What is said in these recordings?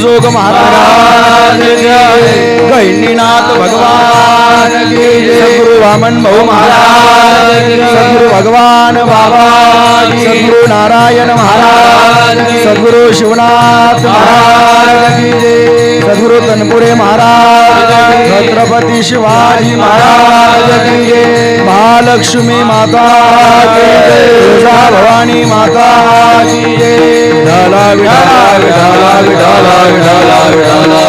जोग महाराज गहिनीनाथ भगवान सद्गुरु वामन भाऊ महाराज सद्गुरु भगवान बाबा सद्गुरु नारायण महाराज सद्गुरु शिवनाथ महाराज सद्गुरु तनपुरे महाराज छत्रपती शिवाजी महाराज महालक्ष्मी माता तुळजा भवानी माता विठाला विठाला विठाला विठाला विठाला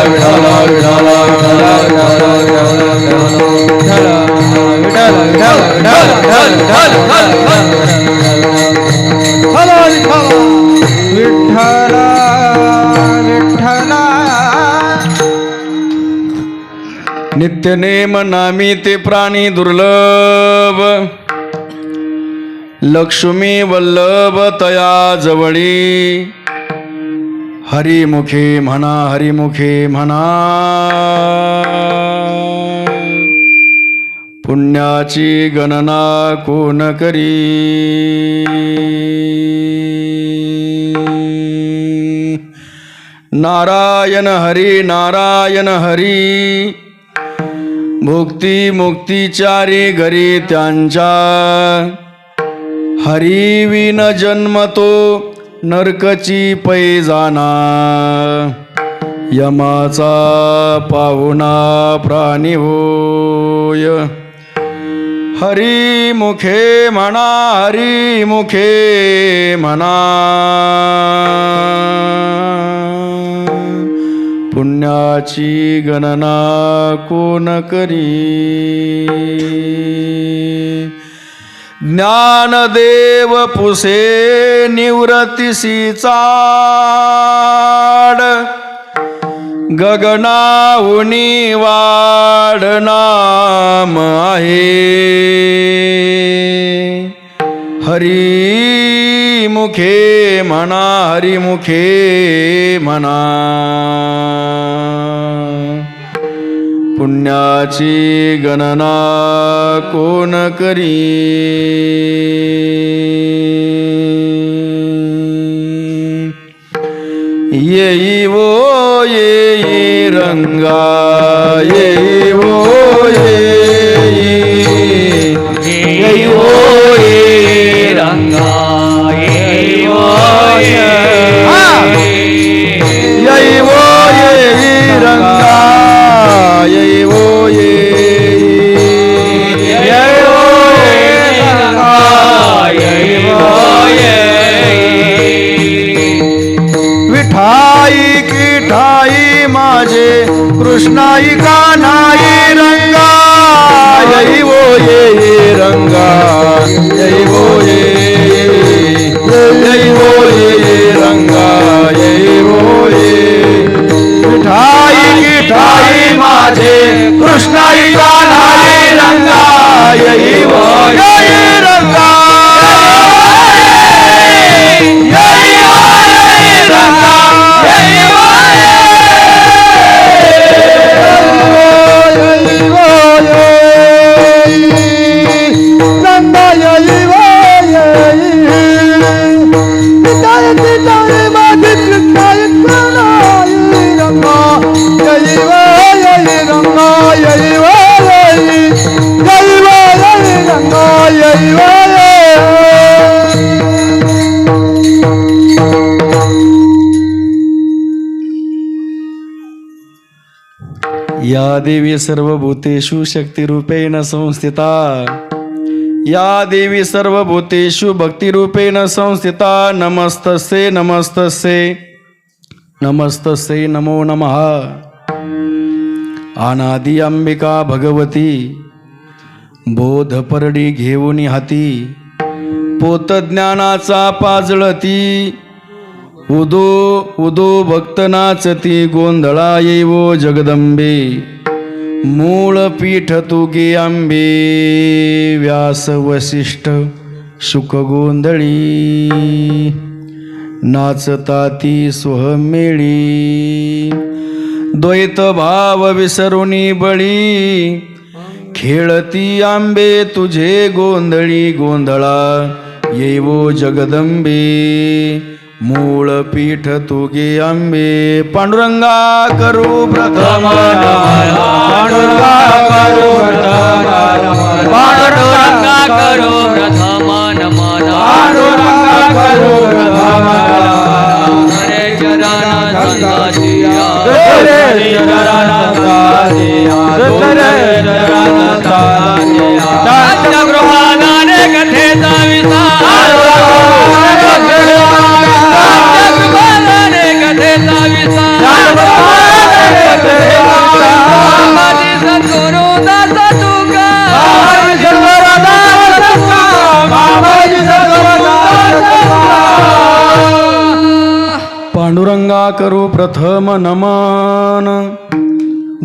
विठाला विठाला विठाला नित्यनेम नामी ते प्राणी दुर्लभ लक्ष्मी वल्लभ तया जवळी हरिमुखे म्हणा हरिमुखे म्हणा पुण्याची गणना कोण करी नारायण हरी भुक्ती मुक्ती चारी घरी त्यांच्या हरिविन जन्मतो नरकची पैजाना यमाचा पाहुणा प्राणी होय हरिमुखे म्हणा हरिमुखे म्हणा पुण्याची गणना कोण करी ज्ञानदेव पुसे निवृत्तीसी चाड गगनाहुनी वाढ नाम आहे हरिमुखे म्हणा हरिमुखे म्हणा पुण्याची गणना कोण करी येई वो येई रंगा येई वो येई वो येई रंगा येई वो येई वो येई रंगा येई वो माझे कृष्णाई कान्हाई रंगा येई वो येई रंगा येई वो येई वो येई रंगा येई वो मिठाई मिठाई माझे कृष्णाई कान्हाई रंगा येई वो येई रंगा या देवी सर्वभूतेषु शक्तिरूपेण संस्थिता या देवी सर्वभूतेषु भक्तिरूपेण संस्थिता नमस्तस्यै नमस्तस्यै नमस्तस्यै नमो नमः अनादि अंबिका भगवती बोधपरडी घेऊन हाती पोत ज्ञानाचा पाजळती उदो उदो भक्त नाचती गोंधळा येवो जगदंबे मूळ पीठ तुगे आंबे व्यास वसिष्ठ शुक गोंधळी नाचताती सोहमेळी द्वैत भाव विसरुनी बळी खेळती आंबे तुझे गोंधळी गोंधळा येवो जगदंबे मूळ पीठ तुगे आंबे पांडुरंगा करू प्रथम नमन पांडुरंगा करू प्रथम नमन पांडुरंगा करो प्रथम नमन पांडुरंगा करू प्रथम नमन हरे चरण संततिया रे चरण साधिया रे चरण साधिया पंचगृहादाने कथेचा विस्तार पंचगृहादाने कथेचा विस्तार माजी सद्गुरु दास तुका पांडुरंगा करू प्रथम नमन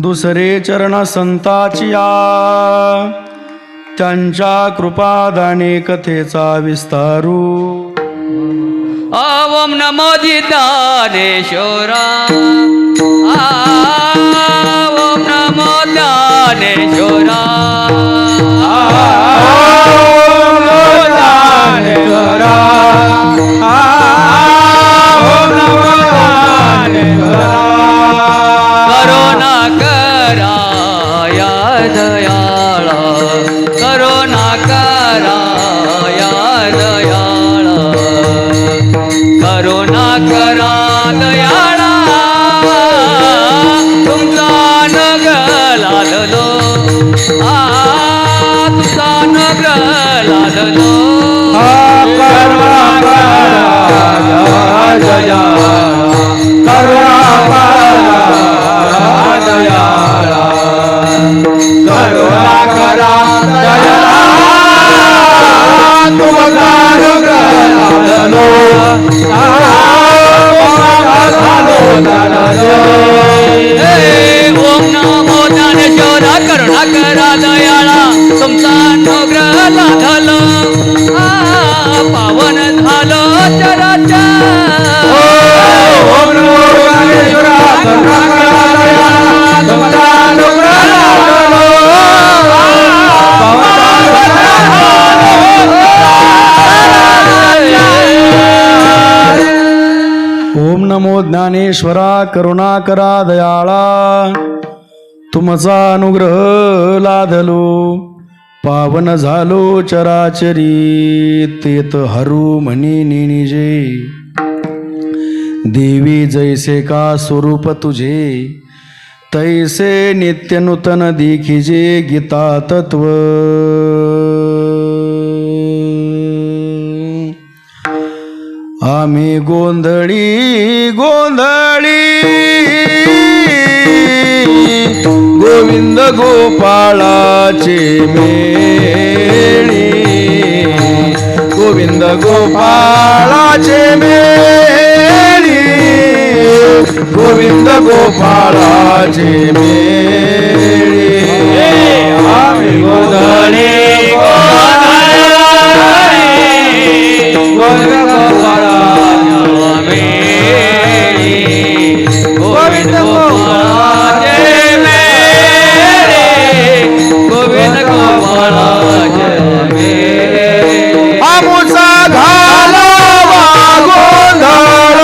दुसरे चरण संताचिया त्यांच्या कृपादाने कथेचा विस्तारू ओम नमो ज्ञानेश्वरा ओम नमो ज्ञानेश्वरा करुणा कराया दयाळा करुणा कराया दयाळा करुणा करा दयाळा तुमचा नग लादलो तुमचा नग लादलो ओम नमो ज्ञानेश्वरा करुणा करा दयाळा तुमचा अनुग्रह लाधलो पावन झालो चराचर ओम नमो ज्ञानेश्वरा करुणा करा दयाळा तुमचा अनुग्रह लाधलो ओम नमो ज्ञानेश्वरा करुणा करा दयाळा तुमचा अनुग्रह लाधलो पावन झालो चराचरी तेत हरू म्हणी निजे देवी जैसे का स्वरूप तुझे तैसे नित्य नूतन देखिजे गीता तत्व आम्ही गोंधळी गोंधळी गोविंद गोपाळाचे मेळी गोविंद गोपाळाचे मेळी गोविंद गोपाळाचे मेळी आम्ही गोंधळी गोविंद गोपाळाचे गोविंद गोपाळाचे आमुचा घालावा गोंधळ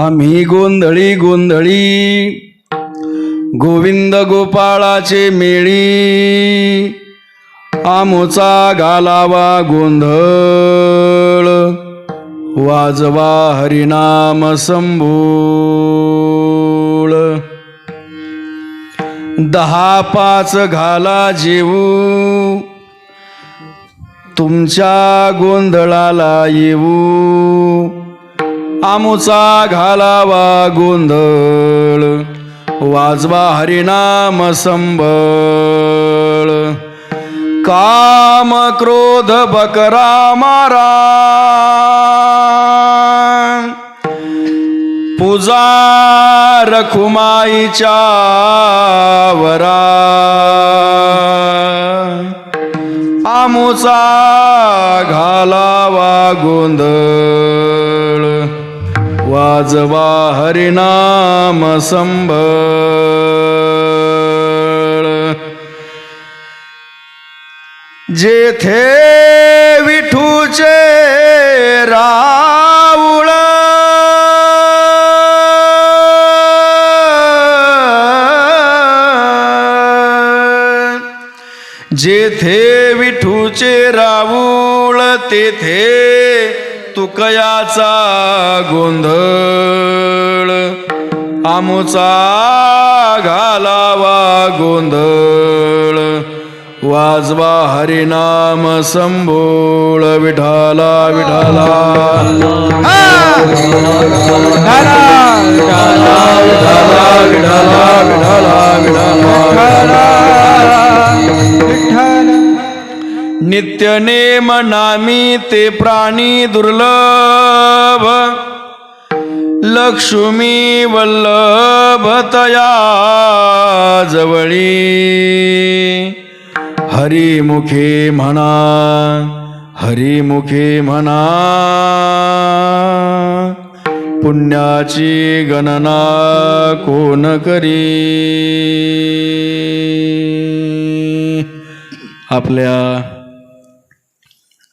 आम्ही गोंधळी गोंधळी गोविंद गोपाळाचे मेळी आमोचा घालावा गोंधळ वाजवा हरिनाम संभूळ 10-5 घाला जेवू तुमच्या गोंधळाला येऊ आमोचा घालावा गोंधळ वाजवा हरिनाम संबळ काम क्रोध बकरा मारा पूजा रखुमाईच्या वरा आमोचा घालावा गोंधळ वाजवा हरिनाम संबळ जेथे विठूचे राऊळ जेथे विठूचे राऊळ तेथे तुकयाचा गोंधळ आमोचा घालावा गोंधळ वाजवा हरिनाम संभोळ विठाला विठाला नित्य नेम नामी ते प्राणी दुर्लभ लक्ष्मी वल्लभ तया जवळी हरिमुखे म्हणा हरिमुखे म्हणा पुण्याची गणना कोण करी आपल्या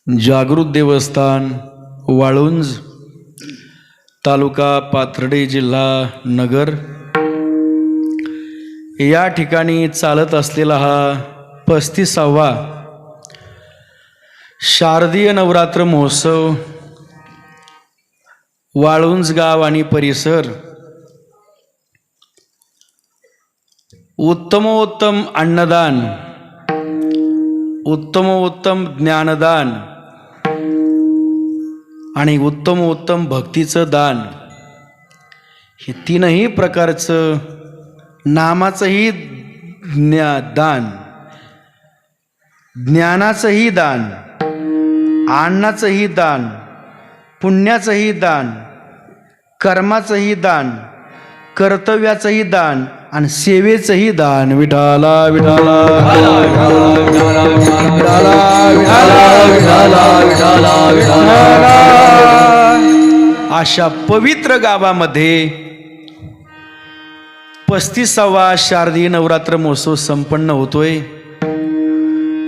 जागृत देवस्थान वाळुंज तालुका पाथर्डी जिल्हा नगर या ठिकाणी चालत असलेला हा 35वा शारदीय नवरात्र महोत्सव वाळुंज गाव आणि परिसर उत्तमोत्तम अन्नदान उत्तमोत्तम ज्ञानदान आणि उत्तमोत्तम भक्तीचं दान हे तीनही प्रकारचं नामाचंही दान ज्ञानाचंही दान अन्नाचंही दान पुण्याचंही दान कर्माचंही दान कर्तव्याचंही दान आणि सेवेचंही दान विठाला विठाला अशा पवित्र गावामध्ये 35वा शारदीय नवरात्र महोत्सव संपन्न होतोय.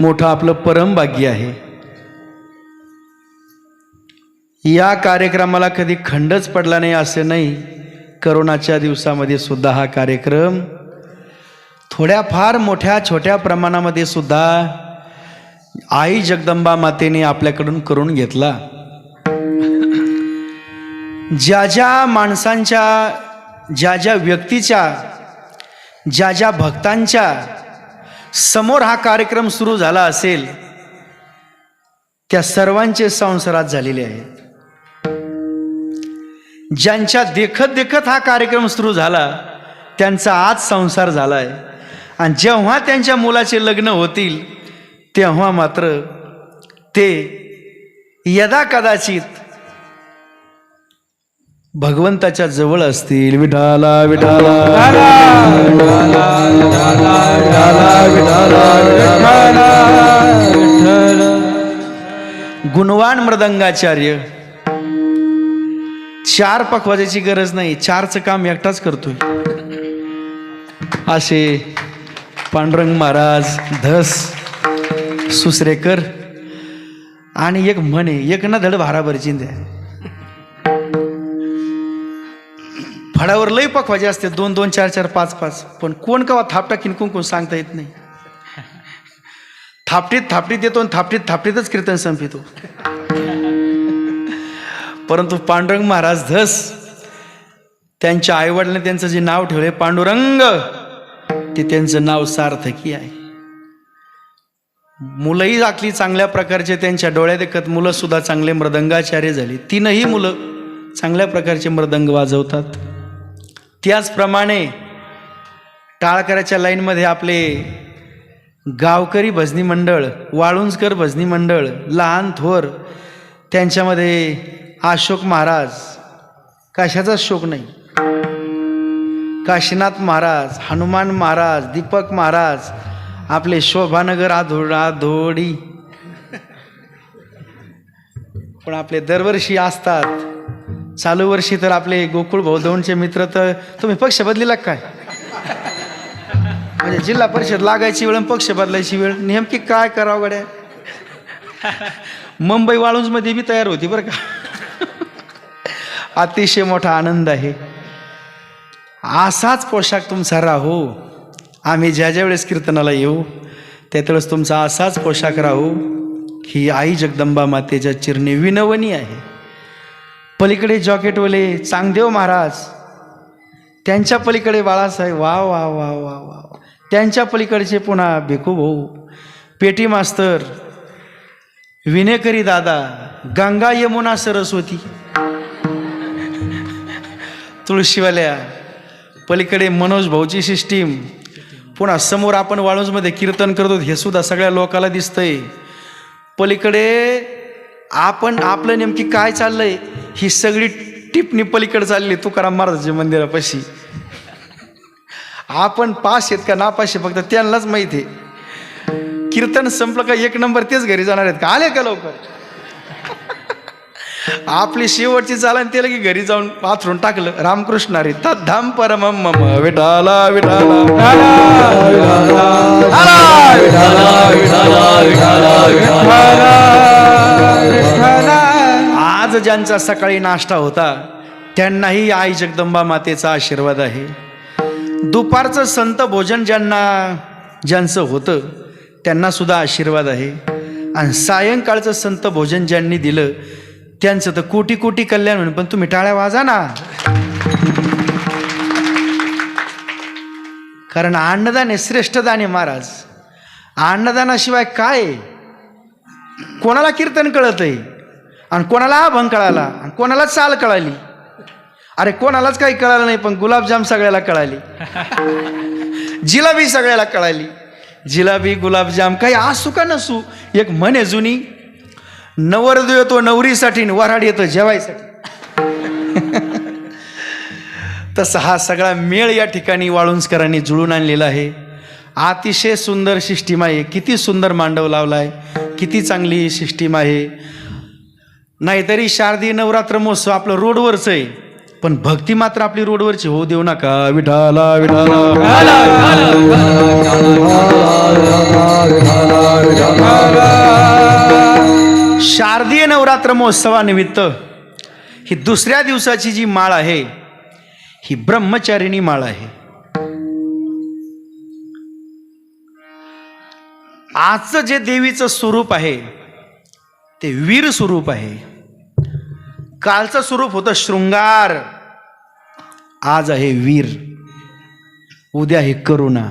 मोठं आपलं परम भाग्य आहे. या कार्यक्रमाला कधी खंडच पडला नाही असे नाही. करोनाच्या दिवसामध्ये सुद्धा हा कार्यक्रम थोड्या फार मोठ्या छोट्या प्रमाणामध्ये सुद्धा आई जगदंबा मातेने आपल्याकडून करून घेतला. ज्या ज्या माणसांच्या ज्या ज्या व्यक्तीच्या ज्या ज्या भक्तांच्या समोर हा कार्यक्रम सुरू झाला असेल त्या सर्वांचे संसारात झालेले आहेत. ज्यांच्या देखत देखत हा कार्यक्रम सुरू झाला त्यांचा आज संसार झालाय. आणि जेव्हा त्यांच्या मुलाचे लग्न होतील तेव्हा मात्र ते यदा कदाचित भगवंताच्या जवळ असतील. विठाला विठाला गुणवान मृदंगाचार्य 4 पखवाजाची गरज नाही, 4चं काम एकटाच करतोय. असे पांडुरंग महाराज धस सुसरेकर आणि एक म्हणे एक ना धड भाराभरची द्या. झाडावर लई पकवायचे असते 2 2 4 4 5 5, पण कोण कवा थापटा किनकून कोण सांगता येत नाही. थापटीत येतो आणि थापटीतच कीर्तन संपितो. परंतु पांडुरंग महाराज धस त्यांच्या आईवडिलांनी त्यांचं जे नाव ठेवले पांडुरंग, ते त्यांचं नाव सार्थकी आहे. मुलंही आखली चांगल्या प्रकारचे, त्यांच्या डोळ्यात देखत मुलं सुद्धा चांगले मृदंगाचार्य झाली. 3ही मुलं चांगल्या प्रकारचे मृदंग वाजवतात. त्याचप्रमाणे टाळकऱ्याच्या लाईनमध्ये आपले गावकरी भजनी मंडळ, वाळुंजकर भजनी मंडळ, लहान थोर, त्यांच्यामध्ये अशोक महाराज, कशाचाच शोक नाही, काशीनाथ महाराज, हनुमान महाराज, दीपक महाराज, आपले शोभानगर आधोडी पण आपले दरवर्षी असतात. चालू वर्षी तर आपले गोकुळ भाऊदौंडचे मित्र, तर तुम्ही पक्ष बदलीला काय? म्हणजे जिल्हा परिषद लागायची वेळ, पक्ष बदलायची वेळ, नेमकी काय करावं गड्या. मुंबई वाळुंजमध्ये बी तयार होती बरं का. अतिशय मोठा आनंद आहे. असाच पोशाख तुमचा राहो. आम्ही ज्या ज्या वेळेस कीर्तनाला येऊ त्यावेळेस तुमचा असाच पोशाख राहू. ही आई जगदंबा मातेच्या चिरणी विनवणी आहे. पलीकडे जॉकेटवाले चांगदेव महाराज, त्यांच्या पलीकडे बाळासाहेब, वा वा वा वा वा, त्यांच्या पलीकडचे पुन्हा भिकू भाऊ, पेटी मास्तर, विनेकरी दादा, गंगा यमुना सरस्वती, तुळशीवाल्या, पलीकडे मनोज भाऊची सिस्टीम, पुन्हा समोर आपण वाळुंजमध्ये कीर्तन करतो हे सुद्धा सगळ्या लोकाला दिसतंय. पलीकडे आपण आपलं नेमकी काय चाललंय ही सगळी टिपणी पलीकडे चालली तुकाराम महाराजांच्या मंदिरापाशी. आपण पास आहेत का नापास आहे फक्त त्यांनाच माहिती आहे. कीर्तन संपलं का 1 नंबर तेच घरी जाणार आहेत का, आले का लवकर. आपली शेवटची चालन ते की घरी जाऊन पाथरून टाकलं. रामकृष्ण हरी तद्धाम परमम मम विठाला विठाला. आज ज्यांचा सकाळी नाश्ता होता त्यांनाही आई जगदंबा मातेचा आशीर्वाद आहे. दुपारचं संत भोजन ज्यांचं होतं त्यांना सुद्धा आशीर्वाद आहे. आणि सायंकाळचं संत भोजन ज्यांनी दिलं त्यांचं तर कोटी कोटी कल्याण म्हणून. पण तुम्ही टाळ्या वाजा ना, कारण अन्नदान आहे, श्रेष्ठ दान आहे महाराज. अन्नदानाशिवाय काय? कोणाला कीर्तन कळत आहे आणि कोणाला अभंग कळाला आणि कोणाला चाल कळाली. अरे कोणालाच काही कळालं नाही, पण गुलाबजाम सगळ्याला कळाली, जिलाबी सगळ्याला कळाली. जिलाबी गुलाबजाम काही असू का नसू, एक म्हण आहे जुनी, नवरदेव येतो नवरीसाठी, वऱ्हाड येतो जेवायसाठी. तसं हा सगळा मेळ या ठिकाणी वाळुंजकरांनी जुळून आणलेला आहे. अतिशय सुंदर सिस्टीम आहे. किती सुंदर मांडव लावला आहे, किती चांगली सिस्टीम आहे. नाहीतरी शारदीय नवरात्र महोत्सव आपलं रोडवरच आहे, पण भक्ती मात्र आपली रोडवरची होऊ देऊ नका. विठाला विठाला. शारदीय नवरात्र महोत्सवानिमित्त ही दुसऱ्या दिवसाची जी माळ आहे ही ब्रह्मचारिणी माळ आहे. आजचं जे देवीचं स्वरूप आहे ते वीर स्वरूप आहे. कालचं स्वरूप होतं शृंगार, आज आहे वीर, उद्या आहे करुणा.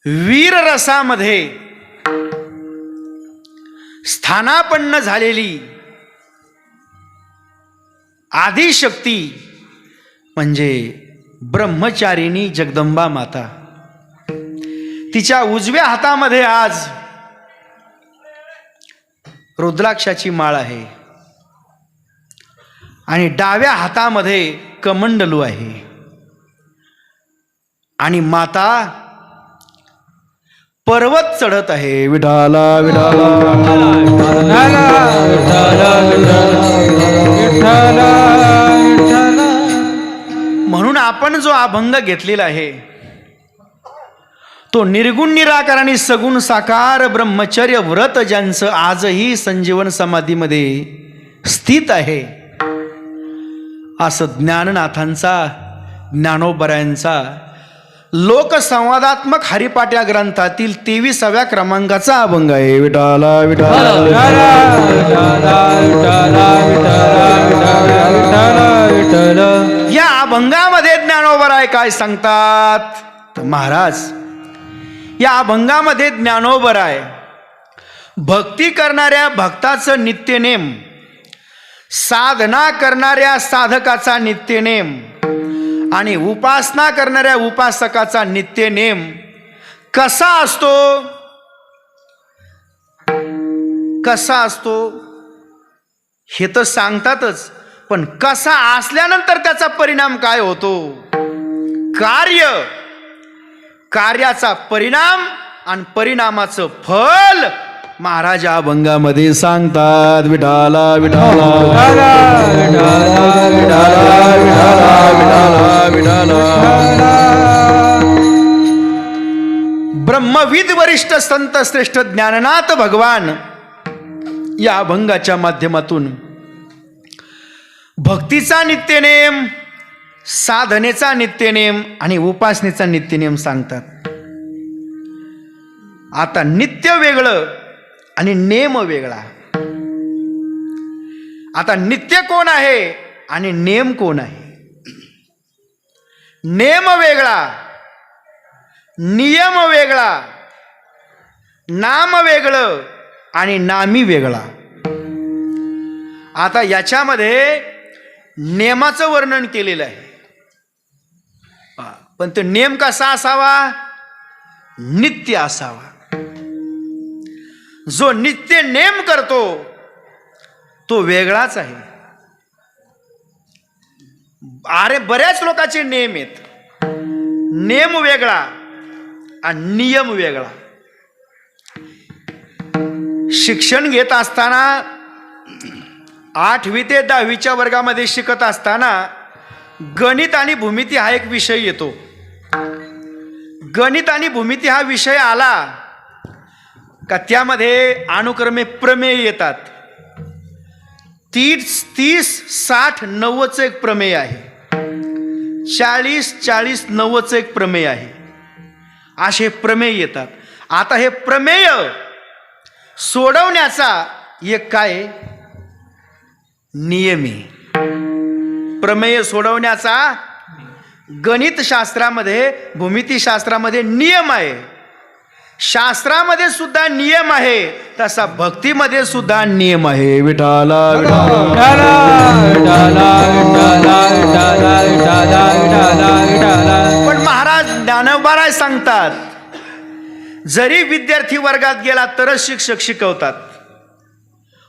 वीर रसामध्ये स्थानापन्न झालेली आदिशक्ती म्हणजे ब्रह्मचारिणी जगदंबा माता. तिच्या उजव्या हातामध्ये आज रुद्राक्षाची माळ आहे आणि डाव्या हातामध्ये कमंडलू आहे. आणि माता पर्वत चढत आहे. विठाला विठाला. म्हणून आपण जो अभंग घेतलेला आहे तो निर्गुण निराकार आणि सगुण साकार ब्रह्मचर्य व्रत ज्यांचं आजही संजीवन समाधीमध्ये स्थित आहे असं ज्ञाननाथांचा ज्ञानोबरायांचा लोकसंवादात्मक हरिपाठ या ग्रंथातील 23व्या क्रमांकाचा अभंग आहे. विठाला विठाला या अभंगामध्ये ज्ञानोबराय काय सांगतात तर महाराज या अभंगामध्ये ज्ञानोबराय भक्ती करणाऱ्या भक्ताचं नित्यनेम, साधना करणाऱ्या साधकाचा नित्यनेम आणि उपासना करणाऱ्या उपासकाचा नित्यनेम कसा असतो, कसा असतो हे तर सांगतातच, पण कसा असल्यानंतर त्याचा परिणाम काय होतो, कार्याचा परिणाम आणि परिणामाचं फल महाराज अभंगामध्ये सांगतात. विठाला विठाला ब्रह्मविद वरिष्ठ संत श्रेष्ठ ज्ञाननाथ भगवान या अभंगाच्या माध्यमातून भक्तीचा नित्यनेम, साधनेचा नित्यनेम आणि उपासनेचा नित्यनेम सांगतात. आता नित्य वेगळं आणि नेम वेगळा. आता नित्य कोण आहे आणि नेम कोण आहे. नेम वेगळा, नियम वेगळा, नाम वेगळं आणि नामी वेगळा. आता याच्यामध्ये नेमाचं वर्णन केलेलं आहे, पण तो नेम कसा असावा, नित्य असावा. जो नित्य नेम करतो तो वेगळाच आहे. अरे बऱ्याच लोकांचे नेम आहेत, नेम वेगळा आणि नियम वेगळा. शिक्षण घेत असताना 8वी ते 10वीच्या वर्गामध्ये शिकत असताना गणित आणि भूमिती हा एक विषय येतो. गणित आणि भूमिती हा विषय आला का त्यामध्ये अनुक्रमे प्रमेय येतात. 30, 60, 90चं एक प्रमेय आहे, 40, 40, 90चं एक प्रमेय आहे. असे प्रमेय येतात. आता हे प्रमेय सोडवण्याचा एक काय नियम आहे. प्रमेय सोडवण्याचा गणितशास्त्रामध्ये, भूमितीशास्त्रामध्ये नियम आहे. शास्त्रामध्ये सुद्धा नियम आहे, तसा भक्तीमध्ये सुद्धा नियम आहे. विठाला पण महाराज ज्ञानोबराय सांगतात, जरी विद्यार्थी वर्गात गेला तरच शिक्षक शिकवतात,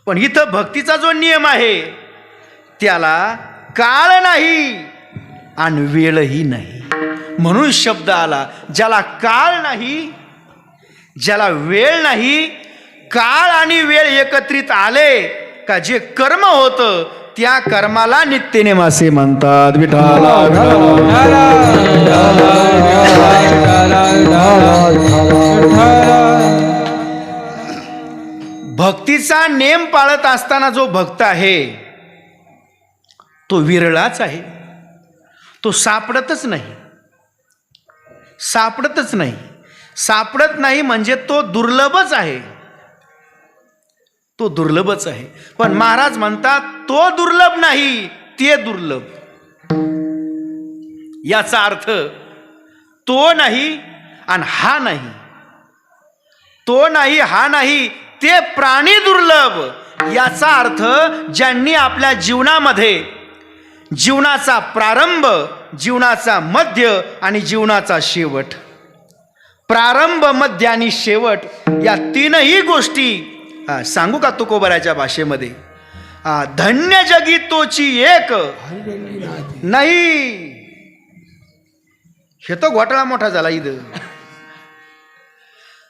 पण इथं भक्तीचा जो नियम आहे त्याला काळ नाही आणि वेळही नाही. म्हणून शब्द आला, ज्याला काळ नाही, ज्याला वेळ नाही, काळ आणि वेळ एकत्रित आले का जे कर्म होतं त्या कर्माला नित्यनेम असे म्हणतात. विठाला भक्तीचा नेम पाळत असताना जो भक्त आहे तो विरळाच आहे. तो सापडतच नाही, सापडतच नाही. सापडत नाही म्हणजे तो दुर्लभच आहे, तो दुर्लभच आहे. पण महाराज म्हणतात तो दुर्लभ नाही, ते दुर्लभ. याचा अर्थ तो नाही आणि हा नाही, तो नाही हा नाही, ते प्राणी दुर्लभ. याचा अर्थ ज्यांनी आपल्या जीवनामध्ये जीवनाचा प्रारंभ, जीवनाचा मध्य आणि जीवनाचा शेवट, प्रारंभ, मध्य आणि शेवट या तीनही गोष्टी सांगू का तुकोबराच्या भाषेमध्ये, धन्य जगी तोची एक नाही. हे तो घोटाळा मोठा झाला इथं.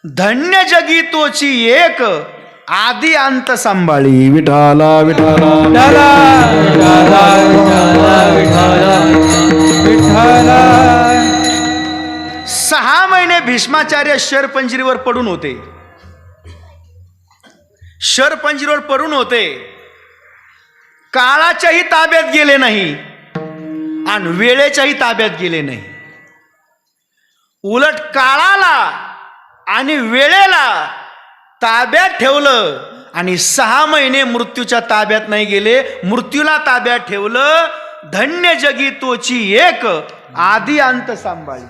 धन्य जगी तोची एक आदि अंत सांभाळी. विठाला विठाला 6 महिने भीष्माचार्य शरपंजरीवर पडून होते, शरपंजरीवर पडून होते. काळाच्याही ताब्यात गेले नाही, आणि वेळेच्याही ताब्यात गेले नाही. उलट काळाला आणि वेळेला ताब्यात ठेवलं आणि 6 महिने मृत्यूच्या ताब्यात नाही गेले, मृत्यूला ताब्यात ठेवलं. धन्य जगी तोची एक आदी अंत सांभाळी.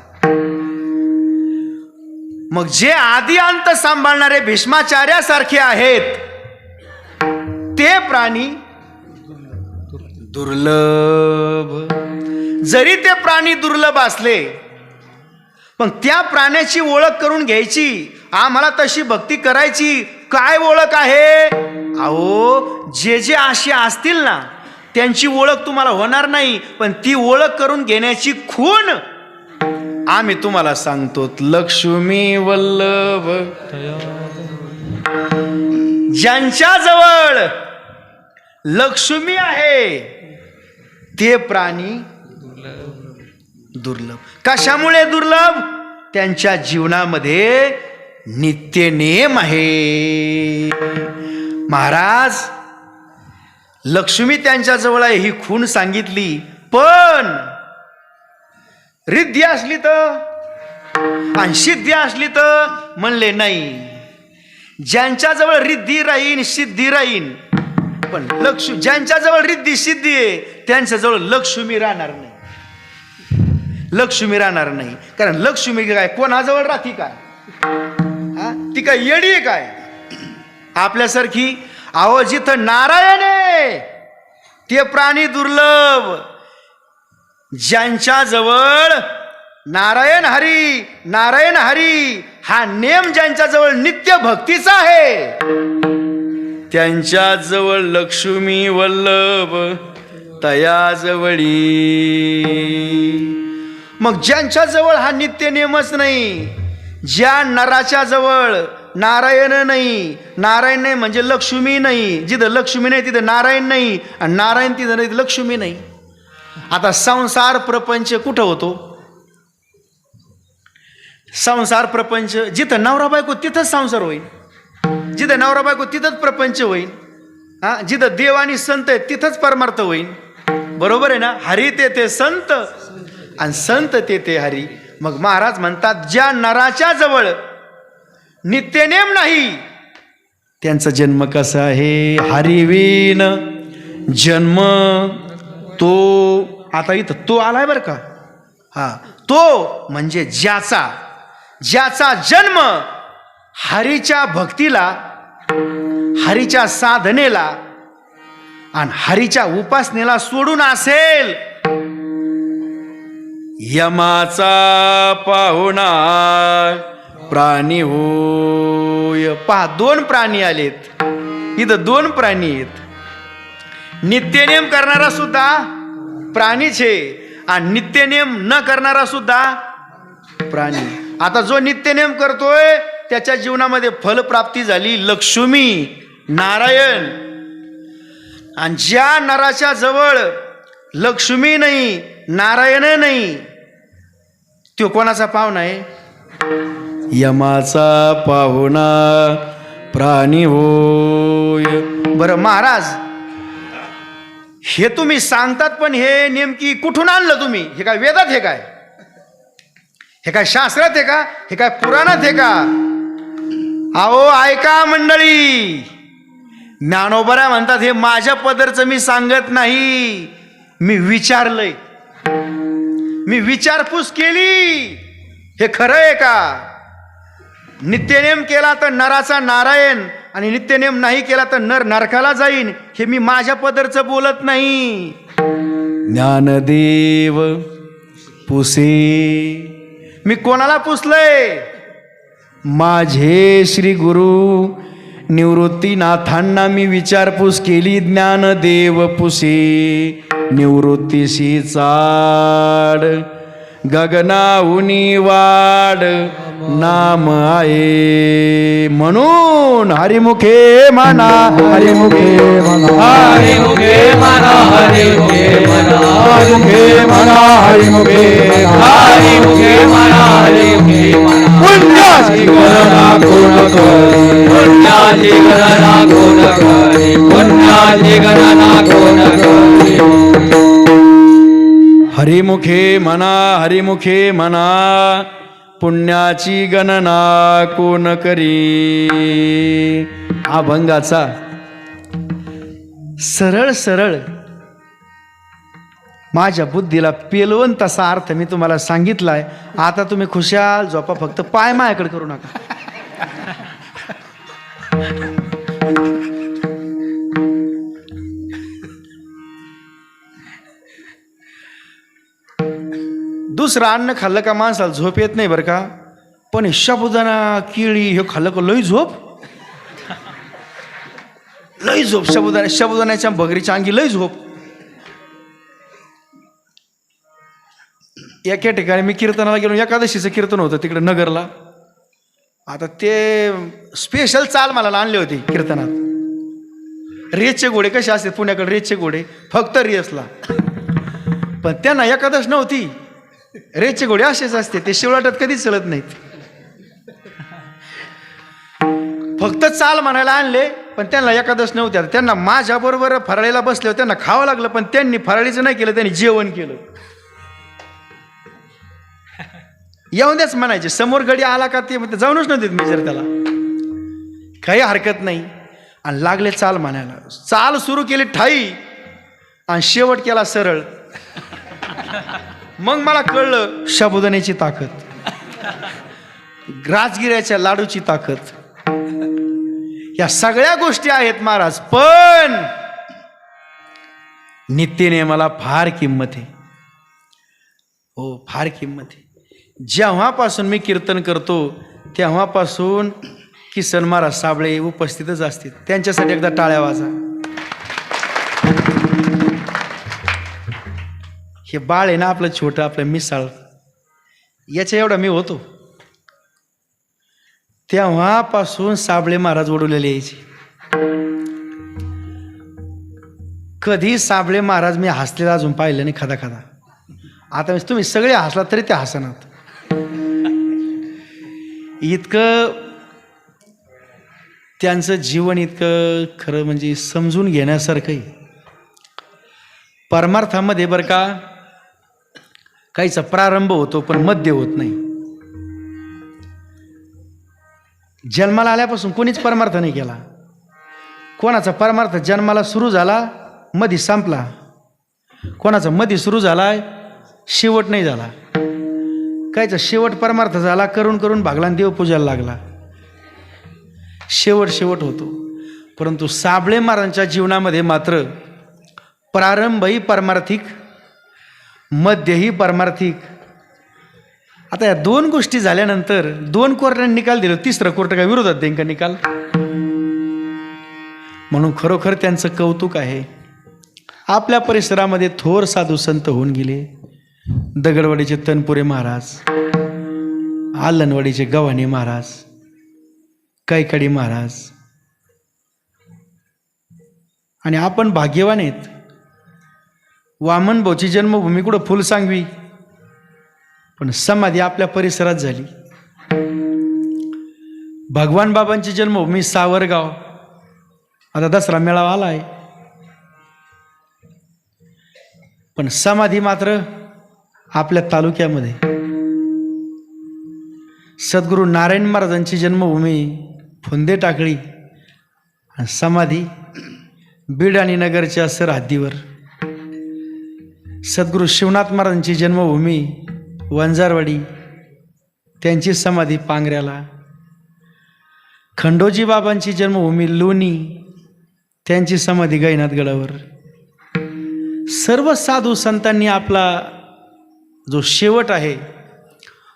मग जे आदी अंत सांभाळणारे भीष्माचार्यासारखे आहेत ते प्राणी दुर्लभ. जरी ते प्राणी दुर्लभ असले पण त्या प्राण्याची ओळख करून घ्यायची, आम्हाला तशी भक्ती करायची. काय ओळख आहे? अहो, जे जे असे असतील ना त्यांची ओळख तुम्हाला होणार नाही, पण ती ओळख करून घेण्याची खूण आम्ही तुम्हाला सांगतो. लक्ष्मी वल्लभ ज्यांच्या जवळ लक्ष्मी आहे ते प्राणी दुर्लभ. कशामुळे दुर्लभ? त्यांच्या जीवनामध्ये नित्य नेम आहे. महाराज, लक्ष्मी त्यांच्या जवळ आहे ही खूण सांगितली, पण रिद्धी असली तर आणि सिद्धी असली तर म्हणले नाही. ज्यांच्याजवळ रिद्धी राहीन सिद्धी राहीन, पण लक्ष्मी ज्यांच्याजवळ रिद्धी सिद्धी आहे त्यांच्याजवळ लक्ष्मी राहणार नाही. लक्ष्मी राहणार नाही, कारण लक्ष्मी काय कोणाजवळ राहती काय? ती काय येडी आहे काय आपल्यासारखी? अहो, जिथं नारायण आहे ते प्राणी दुर्लभ. ज्यांच्या जवळ नारायण हरी हा नेम ज्यांच्या जवळ नित्य भक्तीचा आहे त्यांच्या जवळ लक्ष्मी वल्लभ तयाजवळी. मग ज्यांच्या जवळ हा नित्य नेमच नाही, ज्या नराच्या जवळ नारायण नाही, नारायण नाही म्हणजे लक्ष्मी नाही, जिथं लक्ष्मी नाही तिथं नारायण नाही, आणि नारायण तिथं नाही लक्ष्मी नाही. आता संसार प्रपंच कुठं होतो? संसार प्रपंच जिथं नवरा बायको तिथंच संसार होईल, जिथं नवरा बायको तिथंच प्रपंच होईल. जिथं देव आणि संत आहेत तिथंच परमार्थ होईल. बरोबर आहे ना? हरी ते संत आणि संत ते हरी. मग महाराज म्हणतात ज्या नराच्या जवळ नित्यनेम नाही त्यांचा जन्म कसा आहे? हरिवीन जन्म तो. आता इथं तो आलाय बरं का? तो म्हणजे ज्याचा जन्म हरीच्या भक्तीला, हरीच्या साधनेला आणि हरीच्या उपासनेला सोडून असेल. यमाचा पाहुणा प्राणी होय. पहा, 2 प्राणी आलेत इथं, 2 प्राणी आहेत. नित्यनेम करणारा सुद्धा प्राणीच आहे आणि नित्यनेम न करणारा सुद्धा प्राणी. आता जो नित्यनेम करतोय त्याच्या जीवनामध्ये फलप्राप्ती झाली लक्ष्मी नारायण. आणि ज्या नराच्या जवळ लक्ष्मी नाही नारायण नाही तो कोणाचा पाहुणा आहे? यमाचा पाहुणा प्राणी होय. बरं महाराज, हे तुम्ही सांगतात पण हे नेमकी कुठून आणलं तुम्ही? हे काय वेदात आहे काय? हे काय शास्त्रात आहे का? हे काय पुराणात आहे का? अहो ऐका मंडळी, ज्ञानोबा म्हणतात हे माझ्या पदरचं मी सांगत नाही, मी विचारलंय, मी विचारपूस केली. हे खरं आहे का? नित्यनेम केला तर नराचा नारायण आणि नित्यनेम नाही केला तर नर नरकाला जाईन. हे मी माझ्या पदरचं बोलत नाही. ज्ञानदेव पुसे. मी कोणाला पुसलंय? माझे श्री गुरु निवृत्तीनाथांना मी विचारपूस केली. ज्ञानदेव पुसे निवृत्तीशी चाड गगनाहुनी वाड नाम आहे म्हणून हरिमुखे म्हणा, हरिमुखे म्हणा, हरिमुखे म्हणा, हरिमुखे म्हणा, हरिमुखे म्हणा, हरिमुखे हरिमुखे म्हणा, हरिमुखे म्हणा. पुण्याची गणना कोण करी, पुण्याची गणना कोण करी, पुण्याची गणना कोण करी. हरिमुखे म्हणा पुण्याची गणना कोण करी. अभंगाचा सरळ सरळ माझ्या बुद्धीला पेलवून तसा अर्थ मी तुम्हाला सांगितलाय. आता तुम्ही खुशाल झोपा, फक्त पाय माझ्याकडे करू नका. दुसरं अन्न खाल्लं का माणसाला झोप येत नाही बरं का, पण साबुदाणा केळी हे खाल्लं का लई झोप, लई झोप. साबुदाण्याच्या बगरीच्या अंगी लई झोप. एका ठिकाणी मी कीर्तनाला गेलो, एकादशीचं कीर्तन होतं तिकडे नगरला. आता ते स्पेशल चाल मला आणले होते कीर्तनात. रेसचे घोडे कसे असतात पुण्याकडे, रेसचे घोडे फक्त रेसला, पण त्यांना एकादश नव्हती. रेसचे घोडे असेच असते, ते शिवलाटात कधीच चलत नाहीत. फक्त चाल म्हणायला आणले, पण त्यांना एकादश नव्हत्या. त्यांना माझ्याबरोबर फराळीला बसले होते, त्यांना खावं लागलं, पण त्यांनी फराळीचं नाही केलं, त्यांनी जेवण केलं. येऊन द्याच म्हणायचे, समोर गडी आला का ते जाऊनच नव्हते मी जर त्याला, काही हरकत नाही. आणि लागले चाल म्हणायला. चाल सुरू केली ठाई आणि शेवट केला सरळ. मग मला कळलं साबुदाण्याची ताकद, राजगिऱ्याच्या लाडूची ताकद, या सगळ्या गोष्टी आहेत महाराज. पण नित्यनेमाला फार किंमत आहे. हो, फार किंमत आहे. जेव्हापासून मी कीर्तन करतो तेव्हापासून किसन महाराज साबळे उपस्थितच असतील. त्यांच्यासाठी एकदा टाळ्या वाजा. हे बाळ आहे ना आपलं छोटं, आपलं मिसाळ, याच्या एवढा मी होतो तेव्हापासून साबळे महाराज ओढवलेले यायचे. कधी साबळे महाराज मी हसलेला अजून पाहिलं नाही खदा खदा. आता तुम्ही सगळे हसला तरी ते हसनात. इतकं त्यांचं जीवन इतकं खरं म्हणजे समजून घेण्यासारखंही. परमार्थामध्ये बरं का काहीचा प्रारंभ होतो पण मध्य होत नाही. जन्माला आल्यापासून कोणीच परमार्थ नाही केला. कोणाचा परमार्थ जन्माला सुरू झाला मधी संपला, कोणाचा मधी सुरू झाला शेवट नाही झाला. कायचा शेवट परमार्थ झाला, करून करून भागला आणि देव पूजायला लागला. शेवट होतो. परंतु साबळे महाराजांच्या जीवनामध्ये मात्र प्रारंभही परमार्थिक, मध्यही परमार्थिक. आता या दोन गोष्टी झाल्यानंतर 2 कोर्टाने निकाल दिला, तिसरं कोर्ट काय विरोधात देईन का निकाल. म्हणून खरोखर त्यांचं कौतुक आहे. आपल्या परिसरामध्ये थोर साधू संत होऊन गेले. दगडवाडीचे तनपुरे महाराज, आलनवाडीचे गव्हाणे महाराज, कैकाडी महाराज. आणि आपण भाग्यवान आहेत. वामन भाऊची जन्मभूमी कुठं फुलसांगवी, पण समाधी आपल्या परिसरात झाली. भगवान बाबांची जन्मभूमी सावरगाव, आता दसरा मेळावा आला आहे, पण समाधी मात्र आपल्या तालुक्यामध्ये. सद्गुरू नारायण महाराजांची जन्मभूमी फुंदे टाकळी आणि समाधी बीड आणि नगरच्या सरहद्दीवर. सद्गुरू शिवनाथ महाराजांची जन्मभूमी वंजारवाडी, त्यांची समाधी पांगऱ्याला. खंडोजी बाबांची जन्मभूमी लोणी, त्यांची समाधी गैनाथगडावर. सर्व साधू संतांनी आपला जो शेवट आहे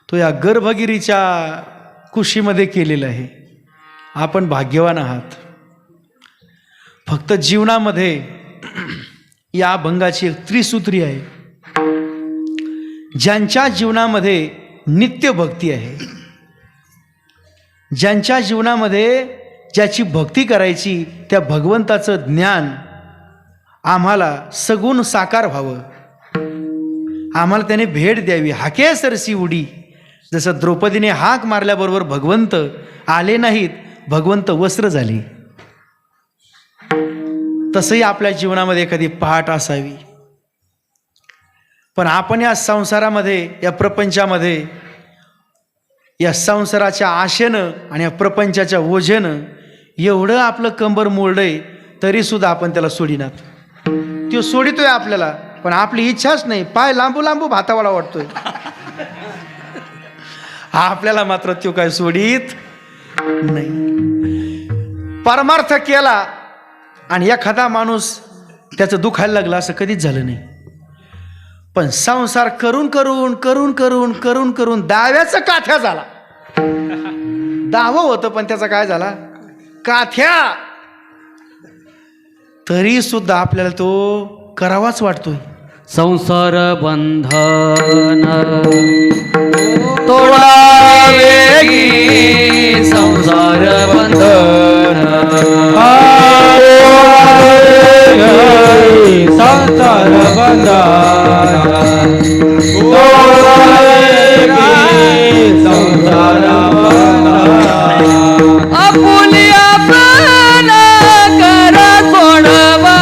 तो या गर्भगिरीच्या कुशीमध्ये केलेला आहे. आपण भाग्यवान आहात. फक्त जीवनामध्ये या अभंगाची एक त्रिसूत्री आहे. ज्यांच्या जीवनामध्ये नित्य भक्ती आहे, ज्यांच्या जीवनामध्ये ज्याची भक्ती करायची, त्या भगवंताचं ज्ञान आम्हाला सगुण साकार व्हावं, आम्हाला त्याने भेट द्यावी. हाके सरसी उडी, जसं द्रौपदीने हाक मारल्याबरोबर भगवंत आले नाहीत, भगवंत वस्त्र झाले, तसंही आपल्या जीवनामध्ये एखादी पहाट असावी. पण आपण या संसारामध्ये, या प्रपंचामध्ये, या संसाराच्या आशेनं आणि या प्रपंचाच्या ओझेनं एवढं आपलं कंबर मोडलंय, तरी सुद्धा आपण त्याला सोडिनात. तो सोडितोय आपल्याला, पण आपली इच्छाच नाही. पाय लांबू लांबू भातावाडा वाटतोय. आपल्याला मात्र तो काय सोडित नाही. परमार्थ केला आणि एखादा माणूस त्याचं दुखायला लागलं असं कधीच झालं नाही. पण संसार करून करून करून करून करून करून दाव्याचा काथ्या झाला. दावं होतं पण त्याचा काय झाला, काथ्या. तरी सुद्धा आपल्याला तो करावाच वाटतोय. संसार बंधन तोडावेगी, संसार बंधन संसार बंधन तोडावेगी, संसार बंधन आपुलिया प्राण कर सोडवा,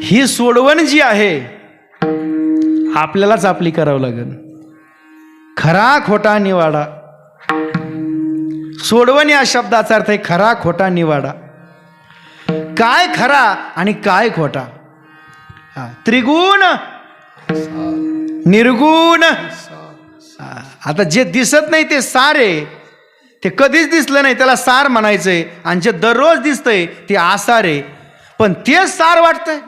ही सोडवण जी आहे आपल्यालाच आपली करावं लागेल. खरा खोटा निवाडा. सोडवण या शब्दाचा अर्थ आहे खरा खोटा निवाडा. काय खरा आणि काय खोटा, त्रिगुण निर्गुण. आता जे दिसत नाही ते सार आहे, ते कधीच दिसलं नाही त्याला सार म्हणायचंय. आणि जे दररोज दिसतंय ते आसार आहे, पण तेच सार वाटतंय.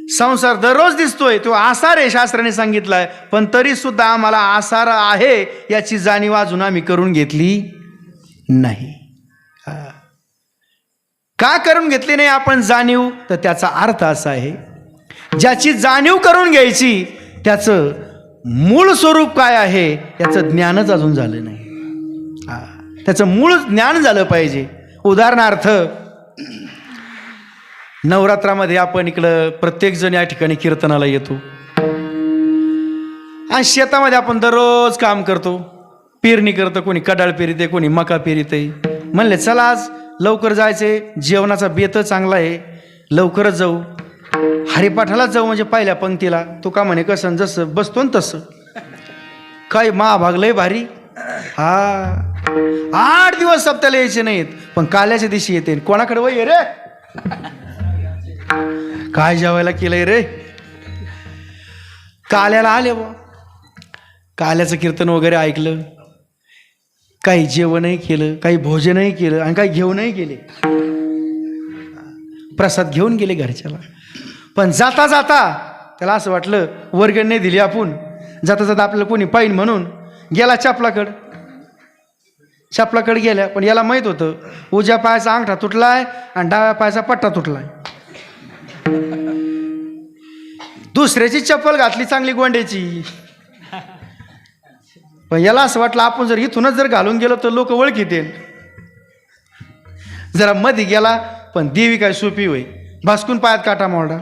संसार दररोज दिसतोय तो आसार आहे शास्त्राने सांगितलाय, पण तरी सुद्धा आम्हाला आसार आहे याची जाणीव अजून आम्ही करून घेतली नाही. का करून घेतली नाही आपण जाणीव, तर त्याचा अर्थ असा आहे, ज्याची जाणीव करून घ्यायची त्याचं मूळ स्वरूप काय आहे याचं ज्ञानच अजून झालं नाही. त्याचं मूळ ज्ञान झालं पाहिजे. उदाहरणार्थ, नवरात्रामध्ये आपण इकडं प्रत्येक जण या ठिकाणी कीर्तनाला येतो आणि शेतामध्ये आपण दररोज काम करतो. पेरणी करतो, कोणी कडाळ पेरीते, कोणी मका पेरीते. म्हणले चला आज लवकर जायचे, जेवणाचा बेत चांगला आहे, लवकरच जाऊ. हरिपाठालाच जाऊ म्हणजे पहिल्या पंक्तीला. तो का म्हणे कसं जसं बसतो ना तसं. काय महाभाग लय भारी. 8 दिवस सप्त्याला यायचे नाहीत, पण काल्याच्या दिवशी येते. कोणाकडे वय रे, काय जेवायला केलंय रे. काल्याला आले बा, काल्याचं कीर्तन वगैरे ऐकलं, काही जेवणही केलं, काही भोजनही केलं आणि काही घेऊनही गेले. प्रसाद घेऊन गेले घरच्याला. पण जाता जाता त्याला असं वाटलं वर्गण नाही दिली आपण, जाता जाता आपल्याला कोणी पाहिन म्हणून गेला चपलाकडे गेल्या. पण याला माहीत होतं उजव्या पायाचा अंगठा तुटलाय आणि डाव्या पायाचा पट्टा तुटलाय. दुसऱ्याची चप्पल घातली चांगली गोंड्याची. पण याला असं वाटलं आपण जर इथूनच जर घालून गेलो तर लोक ओळखीते. जरा मध्ये गेला, पण देवी काय सोपी होई, भासकून पायात काटा मोडा.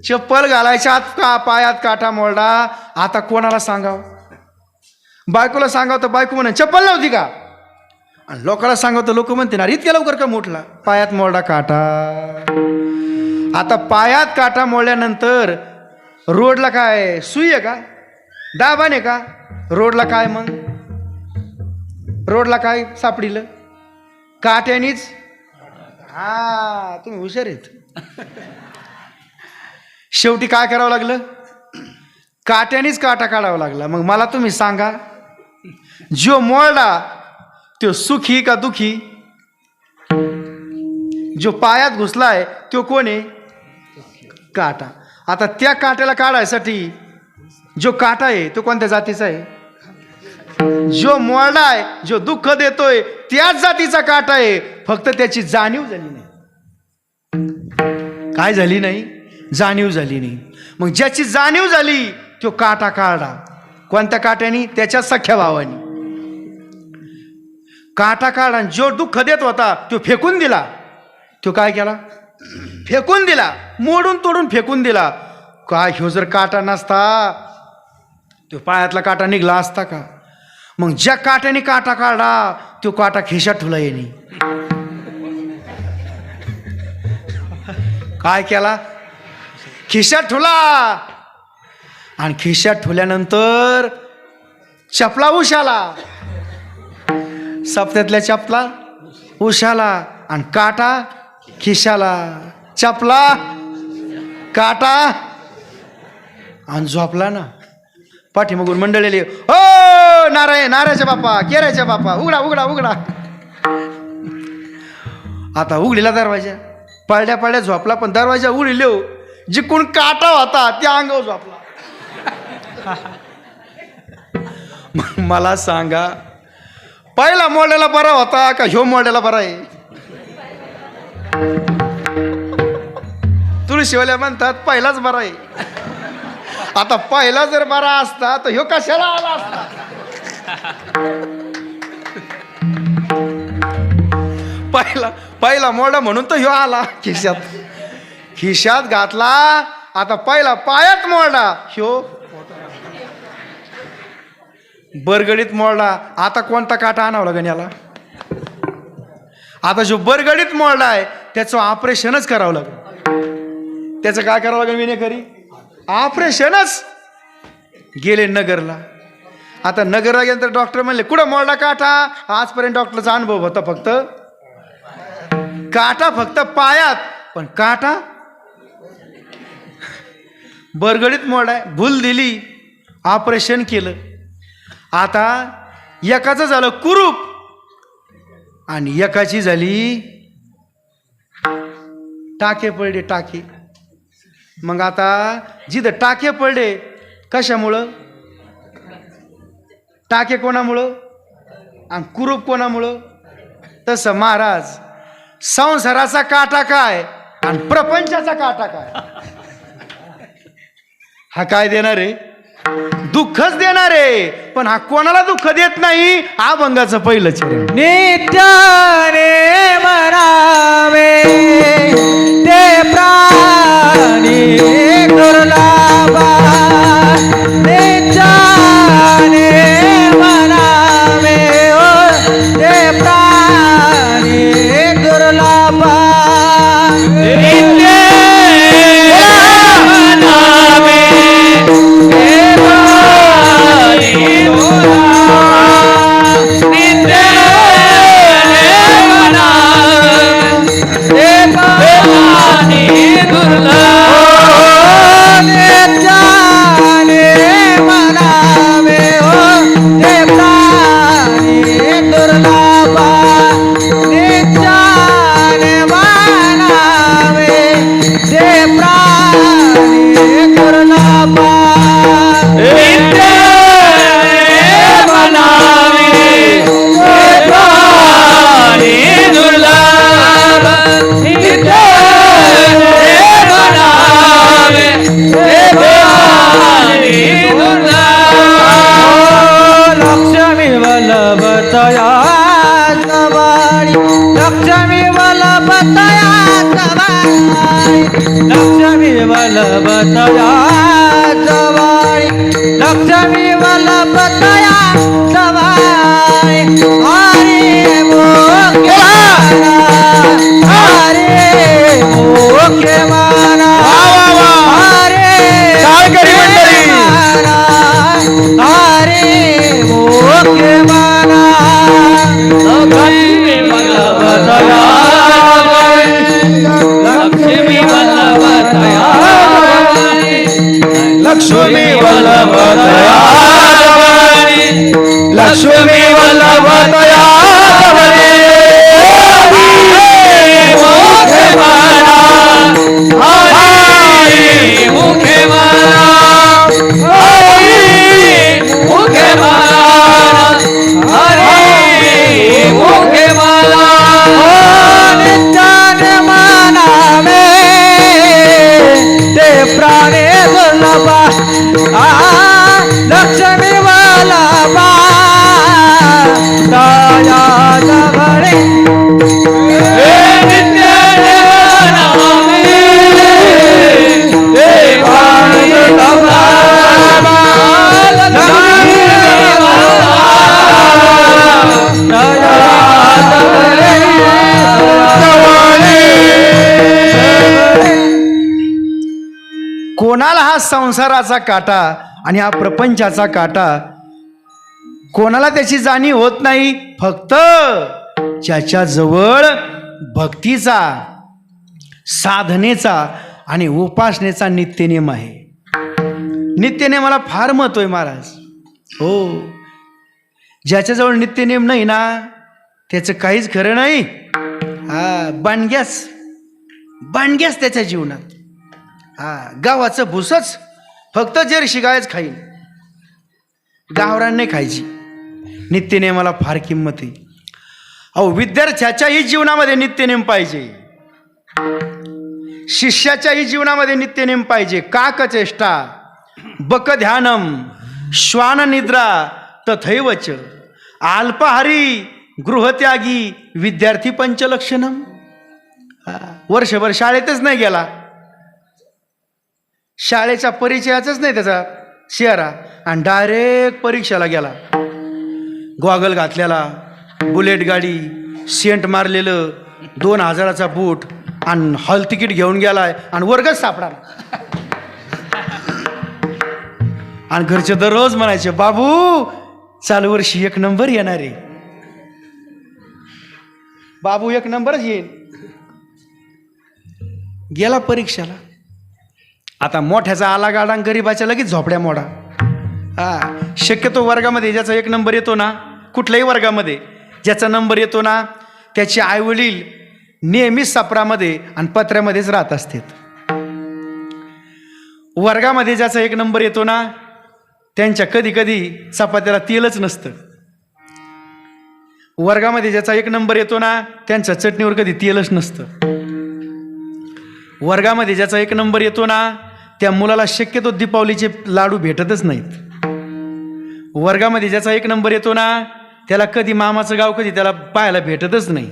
चप्पल घालायच्या आत पायात काटा मोडा. आता कोणाला सांगाव? बायकोला सांगाव तर बायको म्हणे चप्पल नव्हती का, आणि लोकांना सांगाव तर लोक म्हणते ना इतक्या लवकर का मोडला, पायात मोडा काटा. आता पायात काटा मोडल्यानंतर रोडला काय सुई आहे का, दाबान आहे का? रोडला काय, मग रोडला काय सापडिलं? काट्यानीच. तुम्ही हुशार आहेत. शेवटी काय करावं लागलं? काट्यानीच काटा काढावा लागला. मग मला तुम्ही सांगा, जो मोडला तो सुखी का दुखी? जो पायात घुसलाय तो कोण आहे? काटा. आता त्या काट्याला काढायसाठी जो काटा आहे तो कोणत्या जातीचा आहे? जो मोडा आहे, जो दुःख देतोय त्याच जातीचा काटा आहे, फक्त त्याची जाणीव झाली नाही. काय झाली नाही? जाणीव झाली नाही. मग ज्याची जाणीव झाली तो काटा काढला. कोणत्या काट्याने? त्याच्या सख्या भावानी काटा काढला. जो दुःख देत होता तो फेकून दिला. तो काय केला? फेकून दिला, मोडून तोडून फेकून दिला. काय ह्यो जर काटा नसता तो पायातला काटा निघला असता का? मग ज्या काट्याने काटा काढला तो काटा खिशात ठेवला येणे. काय केला? खिशात ठेवला. आणि खिशात ठेवल्यानंतर चपला उशाला, सप्त्यातल्या चपला उशाला आणि काटा खिशाला. चपला, काटा आणि झोपला ना. पाठीमागून मंडळी, ओ नारायच्या बाप्पा, केराच्या बाप्पा, उघडा उघडा उघडा. आता उघडीला दरवाजा, पळड्या पळड्या झोपला. पण दरवाजा उघडले, जिकडून काटा होता त्या अंगावर झोपला. मला सांगा, पहिला मोड्याला बरा होता का ह्यो मोड्याला बरा आहे? तुळशीवाल्या म्हणतात पहिलाच बरा आहे. आता पहिला जर बरा असता तर ह्यो कशाला आला असता? पहिला मोडा म्हणून तर ह्यो आला. खिशात घातला. आता पहिला पायात मोडला, ह्यो बरगडीत मोडला. आता कोणता काटा आणावा लागेल याला? आता जो बरगडीत मोडला आहे त्याचं ऑपरेशनच करावं लागेल. त्याचं काय करावं लागेल? विनेकरी ऑपरेशनच. गेले नगरला. आता नगरला गेल्यानंतर डॉक्टर म्हणले कुठं मोडला काटा? आजपर्यंत डॉक्टरचा अनुभव होता फक्त काटा फक्त पायात, पण काटा बरगडीत मोडाय. भूल दिली, ऑपरेशन केलं. आता एकाचं झालं कुरूप आणि एकाची झाली टाके पडले, टाके. मग आता जिथं टाके पडले, कशामुळं? टाके कोणामुळं आणि कुरूप कोणामुळं? तसं महाराज, संसाराचा काटा काय आणि प्रपंचाचा काटा काय? हा काय देणार आहे? दुःखच देणार आहे. पण हा कोणाला दुःख देत नाही. अभंगाचं पहिलं चरण. नित्याने म्हणावे ते प्राणी दुर्लभा. नित्याने म्हणावे ते प्राणी दुर्लभा. लक्ष्मी वल्लभतया जवाई, लक्ष्मी वल्लभतया जवाई. हरे मोखे माना, हरे मोखे माना, हरे माना, हरे मोखे माना. लक्ष्मी वल्लभतया लक्ष्मी वल्लभतया, लक्ष्मी वल्लभतया, लक्ष्मी वल्लभतया. मुखे माना, हरि मुखे माना, हरि मुखे माना. लक्ष्मी वल्लभा दया जगणे नित्य देवानामे देवानुतमा लक्ष्मी वल्लभा दया जगणे कोणाला हा संसाराचा काटा आणि हा प्रपंचाचा काटा कोणाला त्याची जाणीव होत नाही. फक्त ज्याच्या जवळ भक्तीचा, साधनेचा आणि उपासनेचा नित्यनेम आहे. नित्यनेमाला फार महत्व आहे महाराज. हो, ज्याच्याजवळ नित्यनेम नाही ना त्याचं काहीच खरं नाही. बाणग्यास त्याच्या जीवनात. गावाचं भुसच फक्त जर्शी गायच खाईल, गावरान नाही खायची. नित्यनेमाला फार किंमत आहे. अहो, विद्यार्थ्याच्याही जीवनामध्ये नित्यनेम पाहिजे, शिष्याच्याही जीवनामध्ये नित्यनेम पाहिजे. काकचेष्टा बक ध्यानम श्वान निद्रा तथैवच अल्पाहारी गृहत्यागी विद्यार्थी पंचलक्षणम. वर्षभर शाळेतच नाही गेला, शाळेच्या परिचयाचाच नाही त्याचा चेहरा, आणि डायरेक्ट परीक्षेला गेला. गॉगल घातलेला, बुलेट गाडी, सेंट मारलेलं, 2000चा बूट आणि हॉल तिकीट घेऊन गेलाय आणि वर्गच सापडा. आणि घरचे दररोज म्हणायचे, बाबू चालू वर्षी 1 नंबर येणार आहे, बाबू 1 नंबरच येईल. गेला परीक्षेला. आता मोठ्याचा आला गाडा, गरीबाच्या लगेच झोपड्या मोडा. शक्यतो वर्गामध्ये ज्याचा 1 नंबर येतो ना, कुठल्याही वर्गामध्ये ज्याचा नंबर येतो ना, त्याचे आईवडील नेहमीच सापरामध्ये आणि पत्र्यामध्येच राहत असतात. वर्गामध्ये ज्याचा 1 नंबर येतो ना, त्यांच्या कधी कधी चपात्याला तेलच नसतं. वर्गामध्ये ज्याचा 1 नंबर येतो ना, त्यांच्या चटणीवर कधी तेलच नसतं. वर्गामध्ये ज्याचा 1 नंबर येतो ना, त्या मुलाला शक्यतो दीपावलीचे लाडू भेटतच नाहीत. वर्गामध्ये ज्याचा 1 नंबर येतो ना, त्याला कधी मामाचं गाव कधी त्याला पाहायला भेटतच नाही.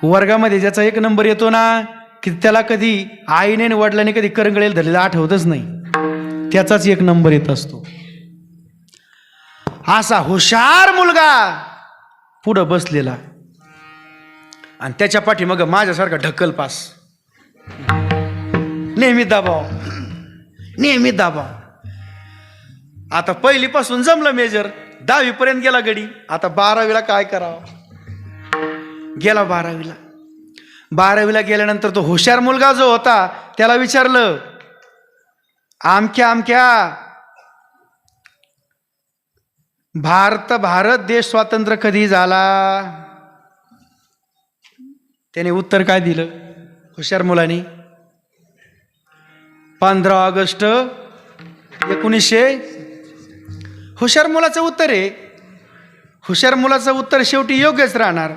वर्गामध्ये ज्याचा 1 नंबर येतो ना, की त्याला कधी आईने आणि वडिलांनी कधी करंगळेल धरलेला आठवतच नाही, त्याचाच 1 नंबर येत असतो. असा हुशार मुलगा पुढं बसलेला, आणि त्याच्या पाठीमाग माझ्यासारखा ढक्कल पास, नेहमी दबाव, नेहमी दबाव. आता पहिलीपासून जमलं मेजर, 10वी पर्यंत गेला गडी. आता 12वीला काय करावं, गेला 12वीला. 12वीला गेल्यानंतर तो हुशार मुलगा जो होता त्याला विचारलं, आमक्या भारत देश स्वातंत्र्य कधी झाला? त्याने उत्तर काय दिलं हुशार मुलाने? 15 ऑगस्ट 1900. हुशार मुलाचं उत्तर आहे. हुशार मुलाचं उत्तर शेवटी योग्यच राहणार.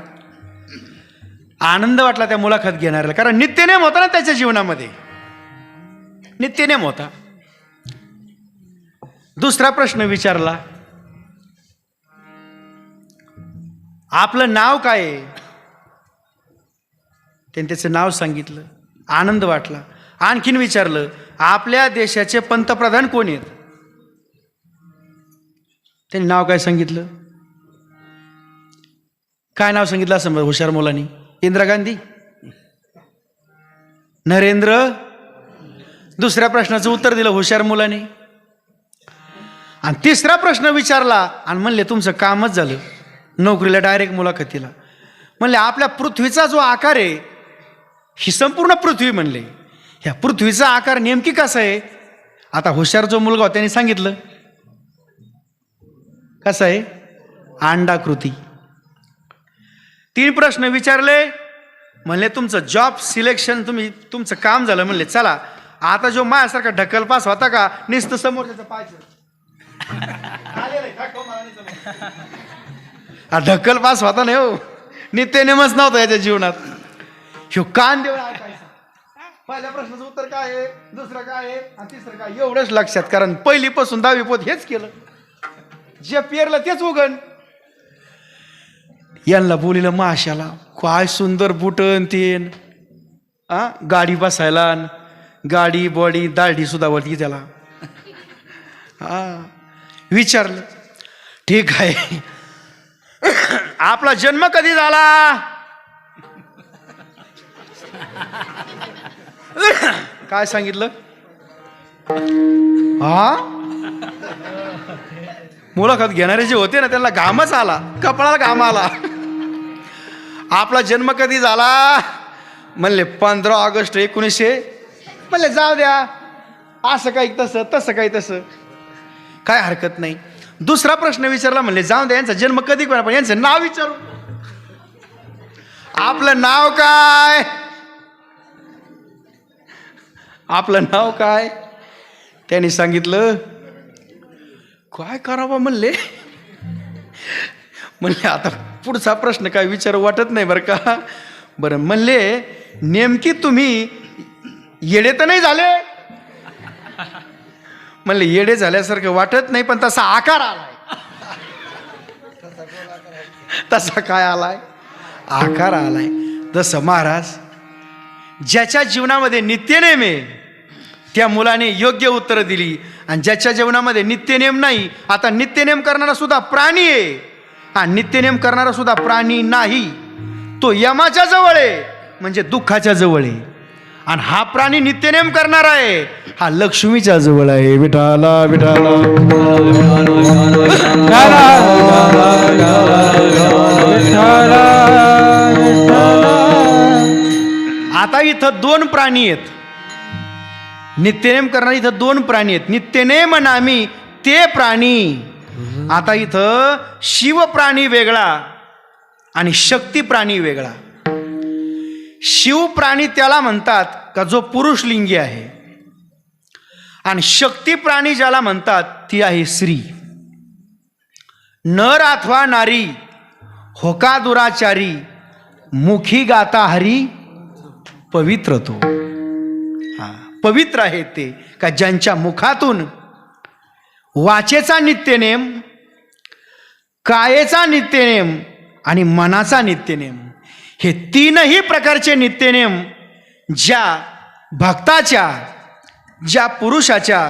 आनंद वाटला त्या मुलाखत घेणाऱ्याला, कारण नित्यनेम होता ना त्याच्या जीवनामध्ये, नित्यनेम होता. दुसरा प्रश्न विचारला, आपलं नाव काय आहे? त्याने त्याचं नाव सांगितलं, आनंद वाटला. आणखीन विचारलं, आपल्या देशाचे पंतप्रधान कोण आहेत? त्यांनी नाव काय सांगितलं? काय नाव सांगितलं असं हुशार मुलांनी? इंदिरा गांधी, नरेंद्र. दुसऱ्या प्रश्नाचं उत्तर दिलं हुशार मुलांनी. आणि तिसरा प्रश्न विचारला आणि म्हणले तुमचं कामच झालं, नोकरीला डायरेक्ट मुलाखतीला. म्हणले आपल्या पृथ्वीचा जो आकार आहे, ही संपूर्ण पृथ्वी म्हणले, ह्या पृथ्वीचा आकार नेमकी कसा आहे? आता हुशार जो मुलगा होता त्यांनी सांगितलं कसं आहे, अंडाकृती. 3 प्रश्न विचारले. म्हणले तुमचं जॉब सिलेक्शन, तुमचं काम झालं. म्हणले चला आता जो माझ्यासारखा ढकल पास होता का, नुसतं समोर त्याचं पाहिजे ढकल पास होता नाही हो, नित्यनेमच नव्हता याच्या जीवनात. ह्यो कान देऊन ऐकायचा, पहिल्या प्रश्नाचं उत्तर काय आहे, दुसरं काय आहे आणि तिसरं काय, एवढंच लक्षात. कारण पहिलीपासून 10वी पोत हेच केलं, जे पेरलं तेच उगण. यांना बोलिलं माशाला, काय सुंदर बुटन तेन, गाडी बसायला, गाडी बॉडी दाढी सुद्धा वरती त्याला. विचारलं ठीक आहे, आपला जन्म कधी झाला? काय सांगितलं? मुलाखत घेणारे जे होते ना त्यांना घामच आला, कपाळाला घाम आला. आपला जन्म कधी झाला? म्हणले 15 ऑगस्ट 1900. म्हणले जाऊ द्या, असं काही तसं, तसं काही तसं, काय हरकत नाही. दुसरा प्रश्न विचारला, म्हणले जाऊ द्या यांचा जन्म कधी कोणा, पण यांचं नाव विचारू. आपलं नाव काय? आपलं नाव काय? त्यांनी सांगितलं. काय करावं म्हणले. म्हणले आता पुढचा प्रश्न काय विचारू वाटत नाही बरं का. बरं म्हणले नेमकी तुम्ही येडे तर नाही झाले? म्हणले येडे झाल्यासारखं वाटत नाही, पण तसा आकार आलाय. तसा काय आलाय? आकार आलाय. जसं महाराज ज्याच्या जीवनामध्ये नित्यनेम आहे त्या मुलाने योग्य उत्तरं दिली, आणि ज्याच्या जीवनामध्ये नित्यनेम नाही, आता नित्यनेम करणारा सुद्धा प्राणी आहे, हा नित्यनेम करणारा सुद्धा प्राणी नाही, तो यमाच्या जवळ आहे, म्हणजे दुःखाच्या जवळ आहे. आणि हा प्राणी नित्यनेम करणारा आहे, हा लक्ष्मीच्या जवळ आहे. विठाला विठाला. आता इथं 2 प्राणी आहेत. नित्यनेम करणारे इथं 2 प्राणी आहेत. नित्यनेम नामी ते प्राणी. आता इथं शिव प्राणी वेगळा आणि शक्ती प्राणी वेगळा. शिव प्राणी त्याला म्हणतात का जो पुरुष लिंगी आहे, आणि शक्ती प्राणी ज्याला म्हणतात ती आहे स्त्री. नर अथवा नारी होका दुराचारी, मुखी गाता हरी पवित्र तो. पवित्र आहे ते का ज्यांच्या मुखातून वाचेचा नित्यनेम, कायेचा नित्यनेम आणि मनाचा नित्यनेम, हे 3ही प्रकारचे नित्यनेम ज्या भक्ताच्या, ज्या पुरुषाच्या,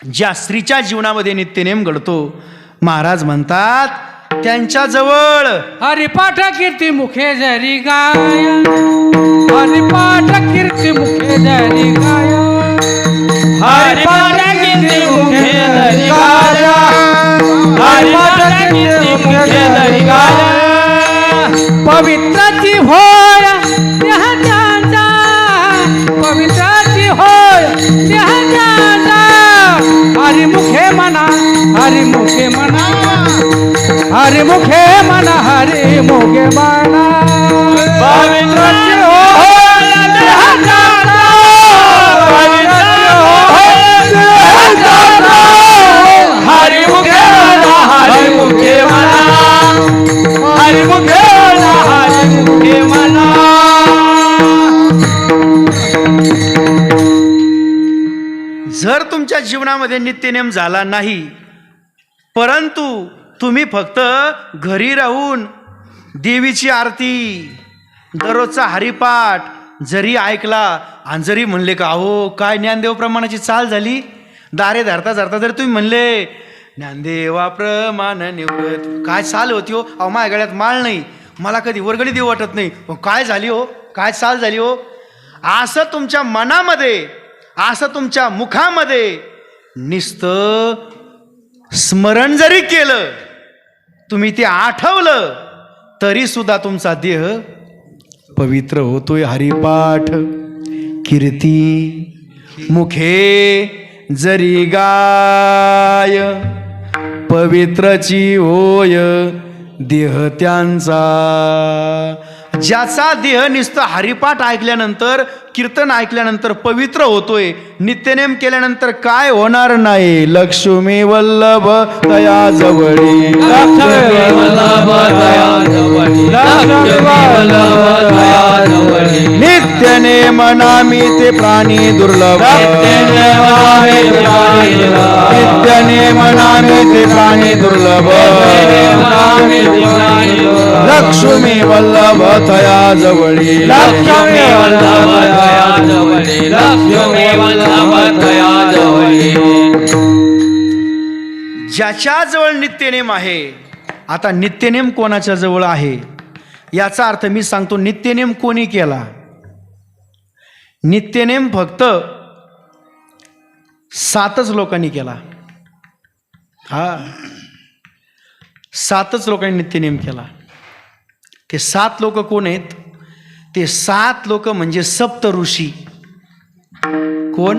ज्या स्त्रीच्या जीवनामध्ये नित्यनेम घडतो, महाराज म्हणतात त्यांच्याजवळ हरिपाठ कीर्ती मुखे जरी गाय, हरिपाठ कीर्ती मुखे जरी गाय, हरिपाठ कीर्ती मुखे जरी गाय, हरिपाठ कीर्ती मुखे जरी गाय. पवित्राची होय देह ज्याचा, पवित्राची होय देह ज्याचा, हरिमुखे म्हणा, हरिमुखे म्हणा, हरिमुखे म्हणा, हरिमुखे म्हणा. पवित्राची होय देह ज्याचा, पवित्राची होय देह ज्याचा, हरिमुखे म्हणा, हरिमुखे म्हणा, हरिमुखे म्हणा, हरिमुखे म्हणा. जर तुमच्या जीवनामध्ये नित्यनेम झाला नाही, परंतु तुम्ही फक्त घरी राहून देवीची आरती, दररोजचा हरिपाठ जरी ऐकला आणि जरी म्हणले का अहो काय ज्ञानदेव प्रमाणाची चाल झाली, दारे धरता धरता जर तुम्ही म्हणले ज्ञानदेवा प्रमाण निवृत्त, काय चाल होती हो, अहो माझ्या गळ्यात माळ नाही, मला कधी वर्गणी देऊ वाटत नाही, काय झाली हो, काय चाल झाली हो, असं तुमच्या मनामध्ये, असं तुमच्या मुखामध्ये नुसतं स्मरण जरी केलं, तुम्ही ते आठवलं, तरी सुद्धा तुमचा देह पवित्र होतोय. हरिपाठ कीर्ती मुखे जरी गाय, पवित्रची होय देह त्यांचा. ज्याचा देह नुसतं हरिपाठ ऐकल्यानंतर कीर्तन ऐकल्यानंतर पवित्र होतोय, नित्यनेम केल्यानंतर काय होणार नाही. लक्ष्मी वल्लभ तया जवळी, लक्ष्मी वल्लभ तया जवळी, लक्ष्मी वल्लभ तया जवळी. नित्यनेम नामी ते प्राणी दुर्लभ, नित्यनेम नामी ते प्राणी दुर्लभ. लक्ष्मी वल्लभ तया जवळी, लक्ष्मी वल्लभ तया जवळी, लक्ष्मी वल्लभ तया जवळी. ज्याच्या जवळ नित्यनेम आहे. आता नित्यनेम कोणाच्या जवळ आहे याचा अर्थ मी सांगतो. नित्यनेम कोणी केला? नित्यनेम फक्त 7च लोकांनी केला. 7च लोकांनी नित्यनेम केला. ते 7 लोक कोण आहेत? ते 7 लोक म्हणजे सप्त ऋषी. कोण?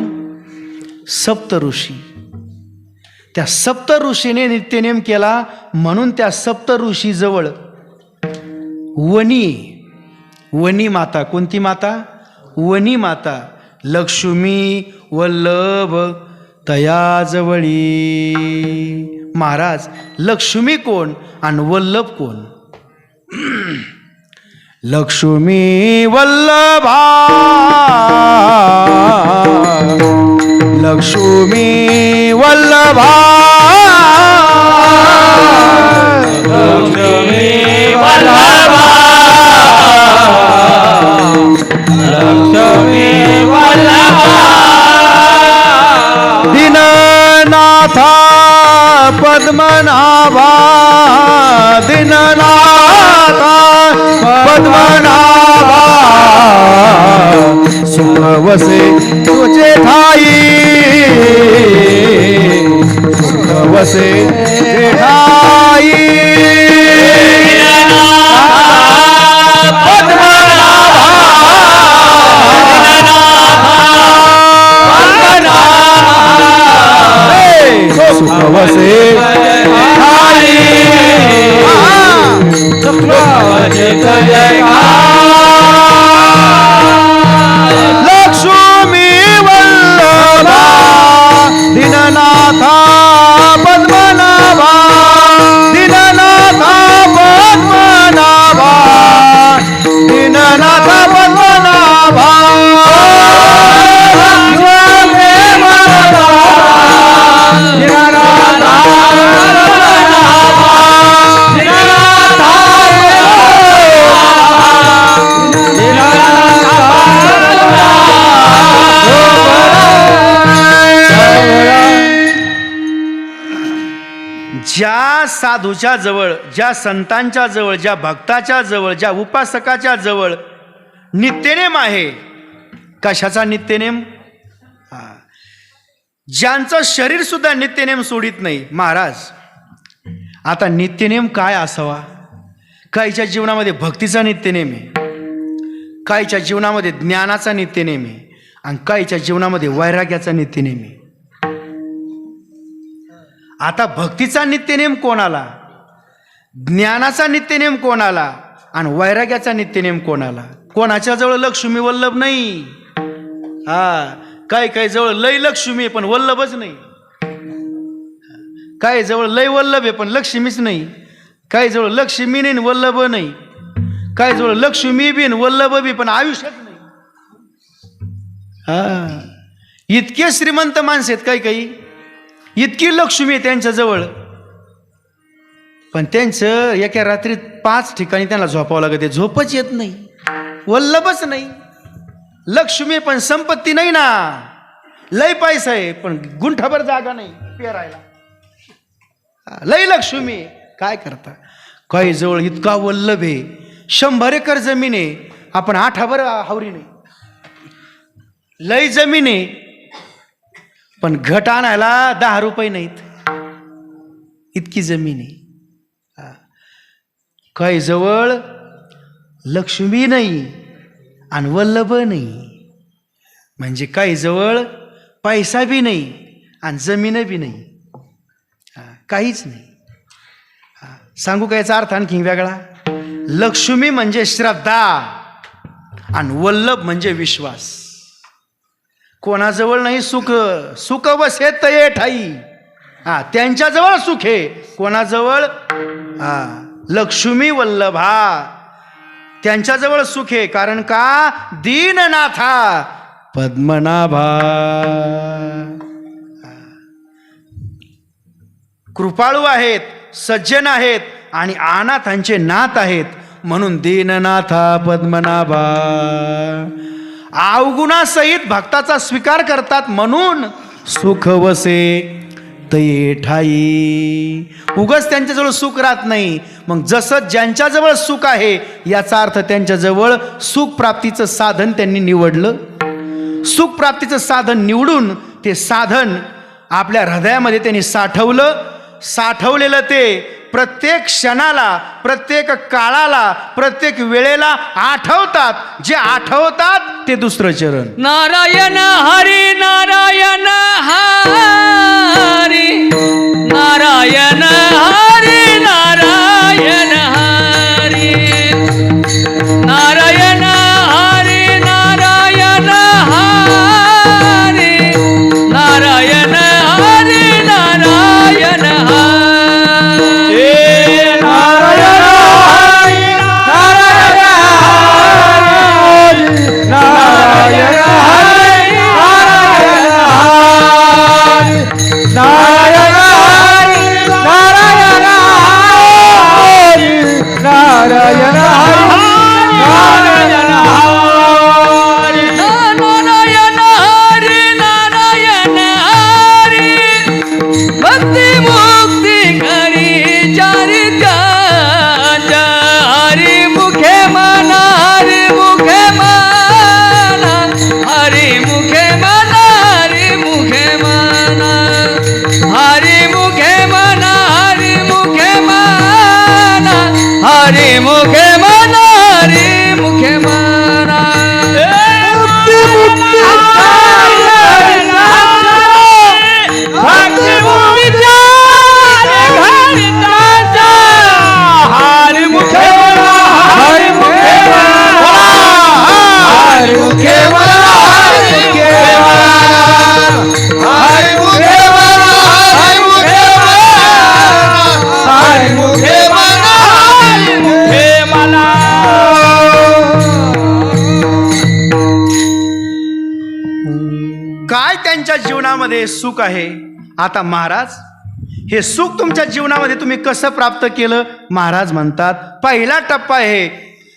सप्त ऋषी. त्या सप्त ऋषीने नित्यनेम केला म्हणून त्या सप्त ऋषी जवळ वनी माता. कोणती माता? वनी माता. लक्ष्मी वल्लभ तया जवळी. महाराज, लक्ष्मी कोण आणि वल्लभ कोण? लक्ष्मी वल्लभा, लक्ष्मी वल्लभा, लक्ष्मी वल्लभा, लक्ष्मी वल्लभा. दीननाथा पद्मनाभा, दीननाथा पद्मनाभा. सुख वसे तुझे ठाई, सुख वसे तुझे ठाई. सुख वसे ठाई. लक्ष्मी वल्लभा, दीननाथा पद्मनाभा, दीननाथा पद्मनाभा, दीननाथा पद्मनाभा. ज्या साधूच्या जवळ, ज्या संतांच्या जवळ, ज्या भक्ताच्या जवळ, ज्या उपासकाच्या जवळ नित्यनेम आहे. कशाचा नित्यनेम? ज्यांचं शरीर सुद्धा नित्यनेम सोडित नाही. महाराज, आता नित्यनेम काय असावा? काहीच्या जीवनामध्ये भक्तीचा नित्यनेम आहे, काहीच्या जीवनामध्ये ज्ञानाचा नित्यनेम आहे आणि काहीच्या जीवनामध्ये वैराग्याचा नित्यनेम आहे. आता भक्तीचा नित्यनेम कोणाला, ज्ञानाचा नित्यनेम कोणाला आणि वैराग्याचा नित्यनेम कोणाला? कोणाच्या जवळ लक्ष्मी वल्लभ नाही. काही जवळ लय लक्ष्मी आहे पण वल्लभच नाही. काही जवळ लय वल्लभ आहे पण लक्ष्मीच नाही. काही जवळ लक्ष्मी नाही वल्लभ नाही. काही जवळ लक्ष्मी बी वल्लभ बी पण आयुष्यात नाही. इतके श्रीमंत माणसं आहेत काही, इतकी लक्ष्मी आहे त्यांच्याजवळ, पण त्यांचं एका रात्रीत 5 ठिकाणी त्यांना झोपावं लागत. ते झोपच येत नाही, वल्लभच नाही. लक्ष्मी पण संपत्ती नाही ना. लय पैसा आहे पण गुंठाभर जागा नाही पेरायला. लय लक्ष्मी, काय करता? काही जवळ इतका वल्लभ आहे, 100 एकर जमीन आहे, आपण 8 हावरी नाही. लय जमीन आहे पण घट आणायला 10 रुपये नाहीत, इतकी जमीन आहे. काही जवळ लक्ष्मी नाही आणि वल्लभ नाही, म्हणजे काही जवळ पैसा बी नाही आणि जमीन बी नाही, काहीच नाही. सांगू का याचा अर्थ आणखी वेगळा? लक्ष्मी म्हणजे श्रद्धा आणि वल्लभ म्हणजे विश्वास. कोणाजवळ नाही सुख, सुख बसे तये ठाई. हा, त्यांच्याजवळ सुख आहे. कोणाजवळ? लक्ष्मी वल्लभा, त्यांच्याजवळ सुख आहे. कारण का? दीननाथा पद्मनाभा. कृपाळू आहेत, सज्जन आहेत आणि अनाथांचे नाथ आहेत, म्हणून दीननाथा पद्मनाभा. अवगुणासहित भक्ताचा स्वीकार करतात, म्हणून सुख वसे तये ठाई. उगच त्यांच्याजवळ सुख राहत नाही. मग जसं ज्यांच्याजवळ सुख आहे याचा अर्थ त्यांच्याजवळ सुख प्राप्तीचं साधन त्यांनी निवडलं. सुख प्राप्तीचं साधन निवडून ते साधन आपल्या हृदयामध्ये त्यांनी साठवलं. साठवलेलं ते प्रत्येक क्षणाला, प्रत्येक काळाला, प्रत्येक वेळेला आठवतात. जे आठवतात ते दुसरं चरण. नारायण हरी नारायण हरी नारायण हरी नारायण हरी नारायण हरी नारायण हरी नारायण हरी नारायण हरी नारायण हरी नारायण नारायण हरी मुखे मना हरी मुखे मना काय त्यांच्या जीवनामध्ये सुख आहे. आता महाराज, हे सुख तुमच्या जीवनामध्ये तुम्ही कसं प्राप्त केलं? महाराज म्हणतात, पहिला टप्पा आहे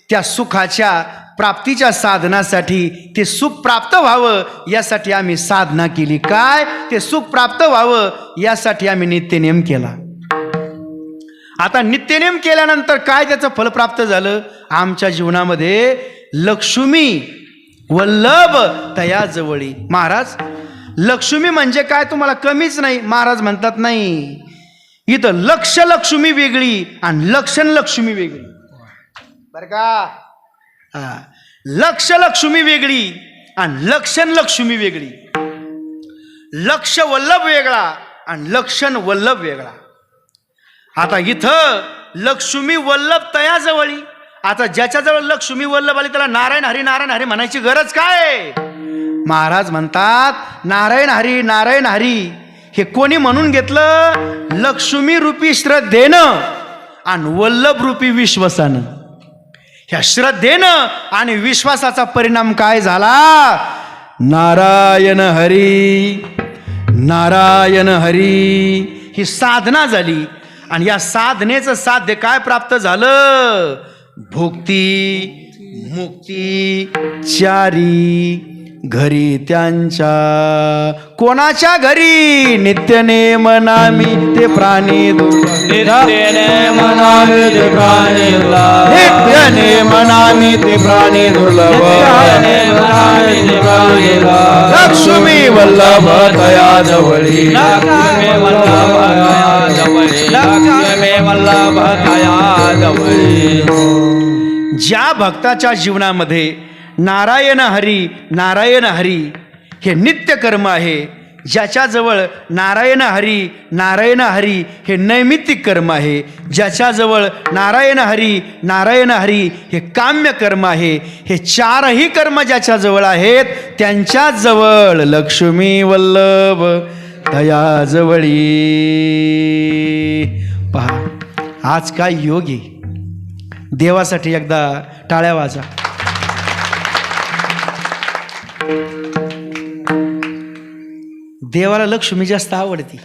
त्या सुखाच्या प्राप्तीच्या साधनासाठी. ते सुख प्राप्त व्हावं यासाठी आम्ही साधना केली. काय? ते सुख प्राप्त व्हावं यासाठी आम्ही नित्यनेम केला. आता नित्यनेम केल्यानंतर काय त्याचं फल प्राप्त झालं? आमच्या जीवनामध्ये लक्ष्मी वल्लभ तया जवळी. महाराज, लक्ष्मी म्हणजे काय तुम्हाला कमीच नाही. महाराज म्हणतात, नाही, इथं लक्ष लक्ष्मी वेगळी आणि लक्षण लक्ष्मी वेगळी. बर का? लक्ष लक्ष्मी वेगळी आणि लक्षण लक्ष्मी वेगळी. लक्ष वल्लभ वेगळा आणि लक्षण वल्लभ वेगळा. आता इथं लक्ष्मी वल्लभ तया जवळी. आता ज्याच्याजवळ लक्ष्मी वल्लभ आली त्याला नारायण हरी म्हणायची गरज काय? महाराज म्हणतात, नारायण हरी हे कोणी म्हणून घेतलं? लक्ष्मी रूपी श्रद्धेनं आणि वल्लभ रूपी विश्वासानं. ह्या श्रद्धेनं आणि विश्वासाचा परिणाम काय झाला? नारायण हरी ही साधना झाली. आणि या साधनेचं साध्य काय प्राप्त झालं? भुक्ती मुक्ती चारी घरी त्यांच्या. कोणाच्या घरी? नित्यनेम नामी ते प्राणी दुर्लभ. नित्यनेम नामी ते प्राणी दुर्लभ. नित्यनेम नामी ते प्राणी दुर्लभ. लक्ष्मी वल्लभ तया जवळी. लक्ष्मी वल्लभ तया जवळी. लक्ष्मी वल्लभ तया जवळी. ज्या भक्ताच्या जीवनामध्ये नारायण हरी हे नित्य कर्म आहे, ज्याच्याजवळ नारायण हरी नारायण हरी हे नैमित्तिक कर्म आहे, ज्याच्याजवळ नारायण हरी हे काम्य कर्म आहे, हे चारही कर्म ज्याच्याजवळ आहेत त्यांच्याजवळ लक्ष्मी वल्लभ दयाजवळी. पहा आज काय योग आहे. देवासाठी एकदा टाळ्या वाजा. देवाला लक्ष्मी जास्त आवडती.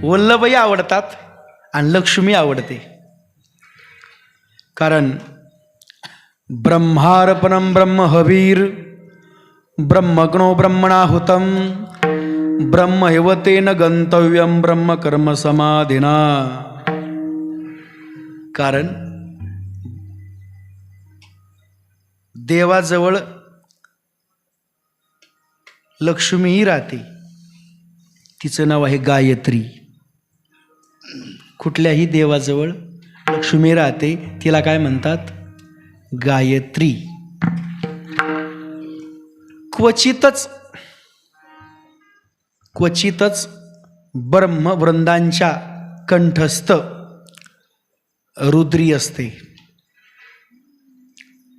वल्लभही आवडतात आणि लक्ष्मी आवडते. कारण ब्रह्मार्पणं ब्रह्म हवीर ब्रह्मग्नो ब्रह्मणाहुतं ब्रह्मैवतेन गंतव्यं ब्रह्म कर्म समाधिना. कारण देवाजवळ लक्ष्मीही राहते. तिचं नाव आहे गायत्री. कुठल्याही देवाजवळ लक्ष्मी राहते, तिला काय म्हणतात? गायत्री. क्वचितच ब्रह्मवृंदांच्या कंठस्थ रुद्री असते.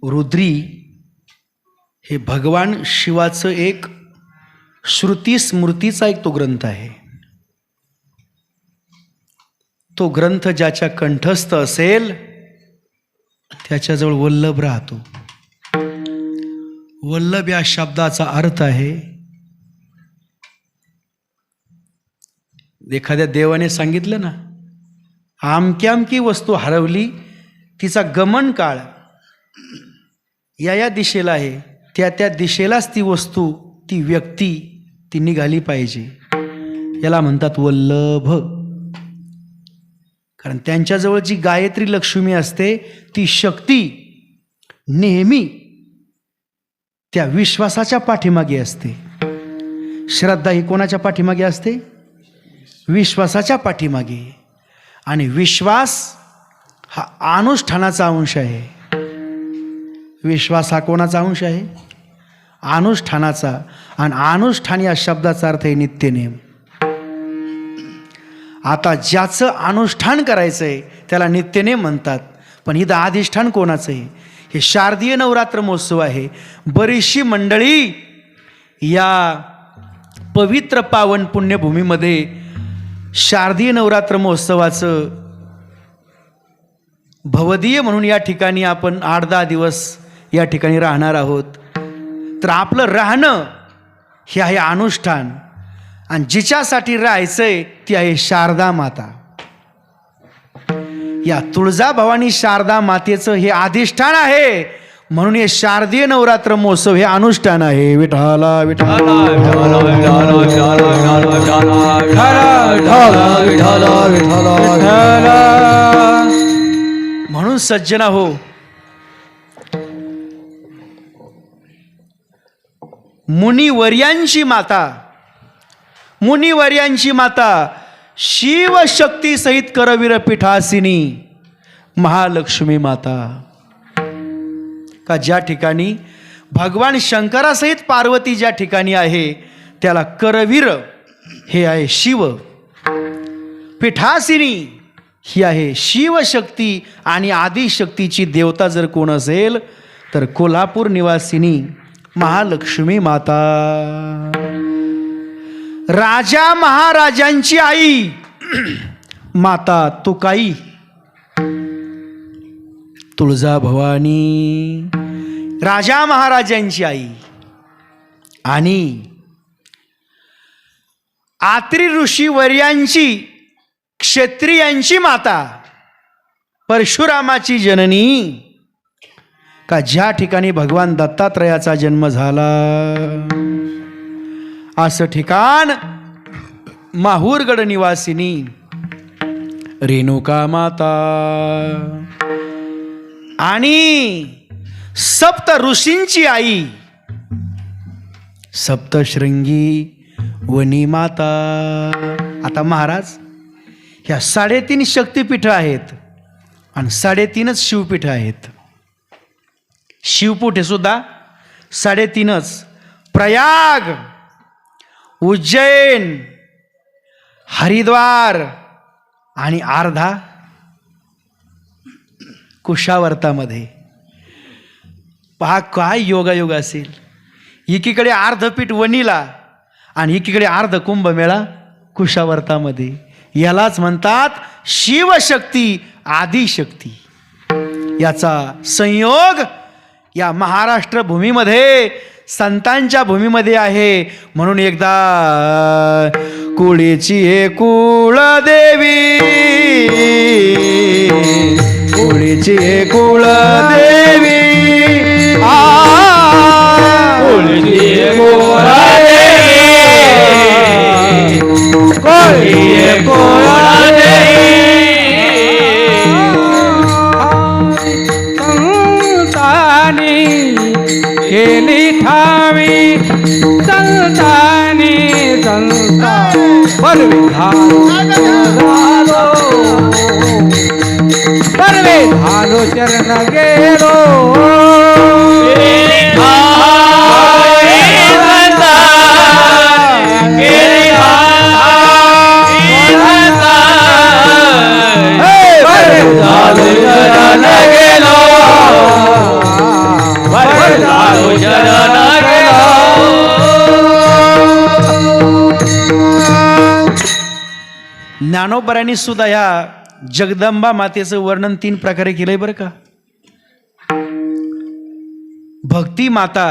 रुद्री हे भगवान शिवाचं एक श्रुती स्मृतीचा एक तो ग्रंथ आहे. तो ग्रंथ ज्याच्या कंठस्थ असेल त्याच्याजवळ वल्लभ राहतो. वल्लभ या शब्दाचा अर्थ आहे, एखाद्या देवाने सांगितलं ना, आमकी वस्तू हरवली, तिचा गमन काळ या दिशेला आहे, त्या दिशेलाच ती वस्तू ती व्यक्ती ती निघाली पाहिजे. याला म्हणतात वल्लभ. कारण त्यांच्याजवळ जी गायत्री लक्ष्मी असते ती शक्ती नेहमी त्या विश्वासाच्या पाठीमागे असते. श्रद्धा ही कोणाच्या पाठीमागे असते? विश्वासाच्या पाठीमागे. आणि विश्वास हा अनुष्ठानाचा अंश आहे. विश्वास हा कोणाचा अंश आहे? अनुष्ठानाचा. आणि अनुष्ठान या शब्दाचा अर्थ आहे नित्यनेम. आता ज्याचं अनुष्ठान करायचं आहे त्याला नित्यनेम म्हणतात. पण इथं अधिष्ठान कोणाचं आहे? हे शारदीय नवरात्र महोत्सव आहे. बरीचशी मंडळी या पवित्र पावन पुण्यभूमीमध्ये शारदीय नवरात्र महोत्सवाचं भवदीय म्हणून या ठिकाणी आपण 8-10 दिवस या ठिकाणी राहणार आहोत. तर आपलं राहणं हे आहे अनुष्ठान. आणि जिच्यासाठी राहायचंय ती आहे शारदा माता. या तुळजाभवानी शारदा मातेचं हे अधिष्ठान आहे. म्हणून हे शारदीय नवरात्र महोत्सव हे अनुष्ठान आहे. विठ्ठला विठ्ठला म्हणून सज्जना हो, मुनिवर्यांची माता शिवशक्ती सहित करवीर पीठासिनी महालक्ष्मी माता. का ज्या ठिकाणी भगवान शंकरासहित पार्वती ज्या ठिकाणी आहे त्याला करवीर हे आहे शिव. पीठासिनी ही आहे शिवशक्ती. आणि आदिशक्तीची देवता जर कोण असेल तर कोल्हापूर निवासिनी महालक्ष्मी माता. राजा महाराजांची आई माता तुकाई तुळजाभवानी. राजा महाराजांची आई आणि आत्री ऋषी वर्यांची क्षत्रियांची माता परशुरामाची जननी. का ज्या ठिकाणी भगवान दत्तात्रयाचा जन्म झाला असं ठिकाण माहूरगड निवासिनी रेणुका माता. आणि सप्त ऋषींची आई सप्तशृंगी वनी माता. आता महाराज ह्या 3.5 शक्तिपीठ आहेत आणि 3.5च शिवपीठ आहेत. शिवपीठ हे सुद्धा 3.5. प्रयाग, उज्जैन, हरिद्वार आणि अर्धा कुशावर्तामध्ये. पहा काय योगायोग असेल. एकीकडे अर्धपीठ वणीला आणि एकीकडे अर्ध कुंभमेळा कुशावर्तामध्ये. यालाच म्हणतात शिवशक्ती आदिशक्ती. याचा संयोग या महाराष्ट्र भूमीमध्ये संतांच्या भूमीमध्ये आहे. म्हणून एकदा कुळीची हे कुळदेवी, कुळीची हे कुळदेवी, केली ठावी संतानी संता परवे झालो शरण गेलो. ज्ञानोबरांनी सुद्धा ह्या जगदंबा मातेचं वर्णन 3 प्रकारे केलंय बरं का. भक्ती माता,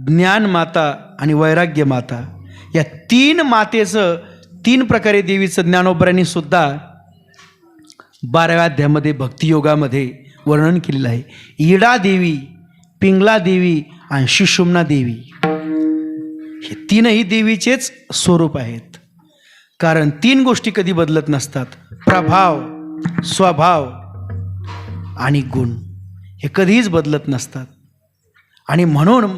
ज्ञान माता आणि वैराग्य माता, या 3 मातेचं 3 प्रकारे देवीचं ज्ञानोबरांनी सुद्धा 12व्या अध्यायामध्ये भक्तियोगामध्ये वर्णन केलेलं आहे. इडा देवी, पिंगला देवी आणि सुषुम्ना देवी हे 3ही देवीचेच स्वरूप आहेत. कारण 3 गोष्टी कधी बदलत नसतात. प्रभाव, स्वभाव आणि गुण हे कधीच बदलत नसतात. आणि म्हणून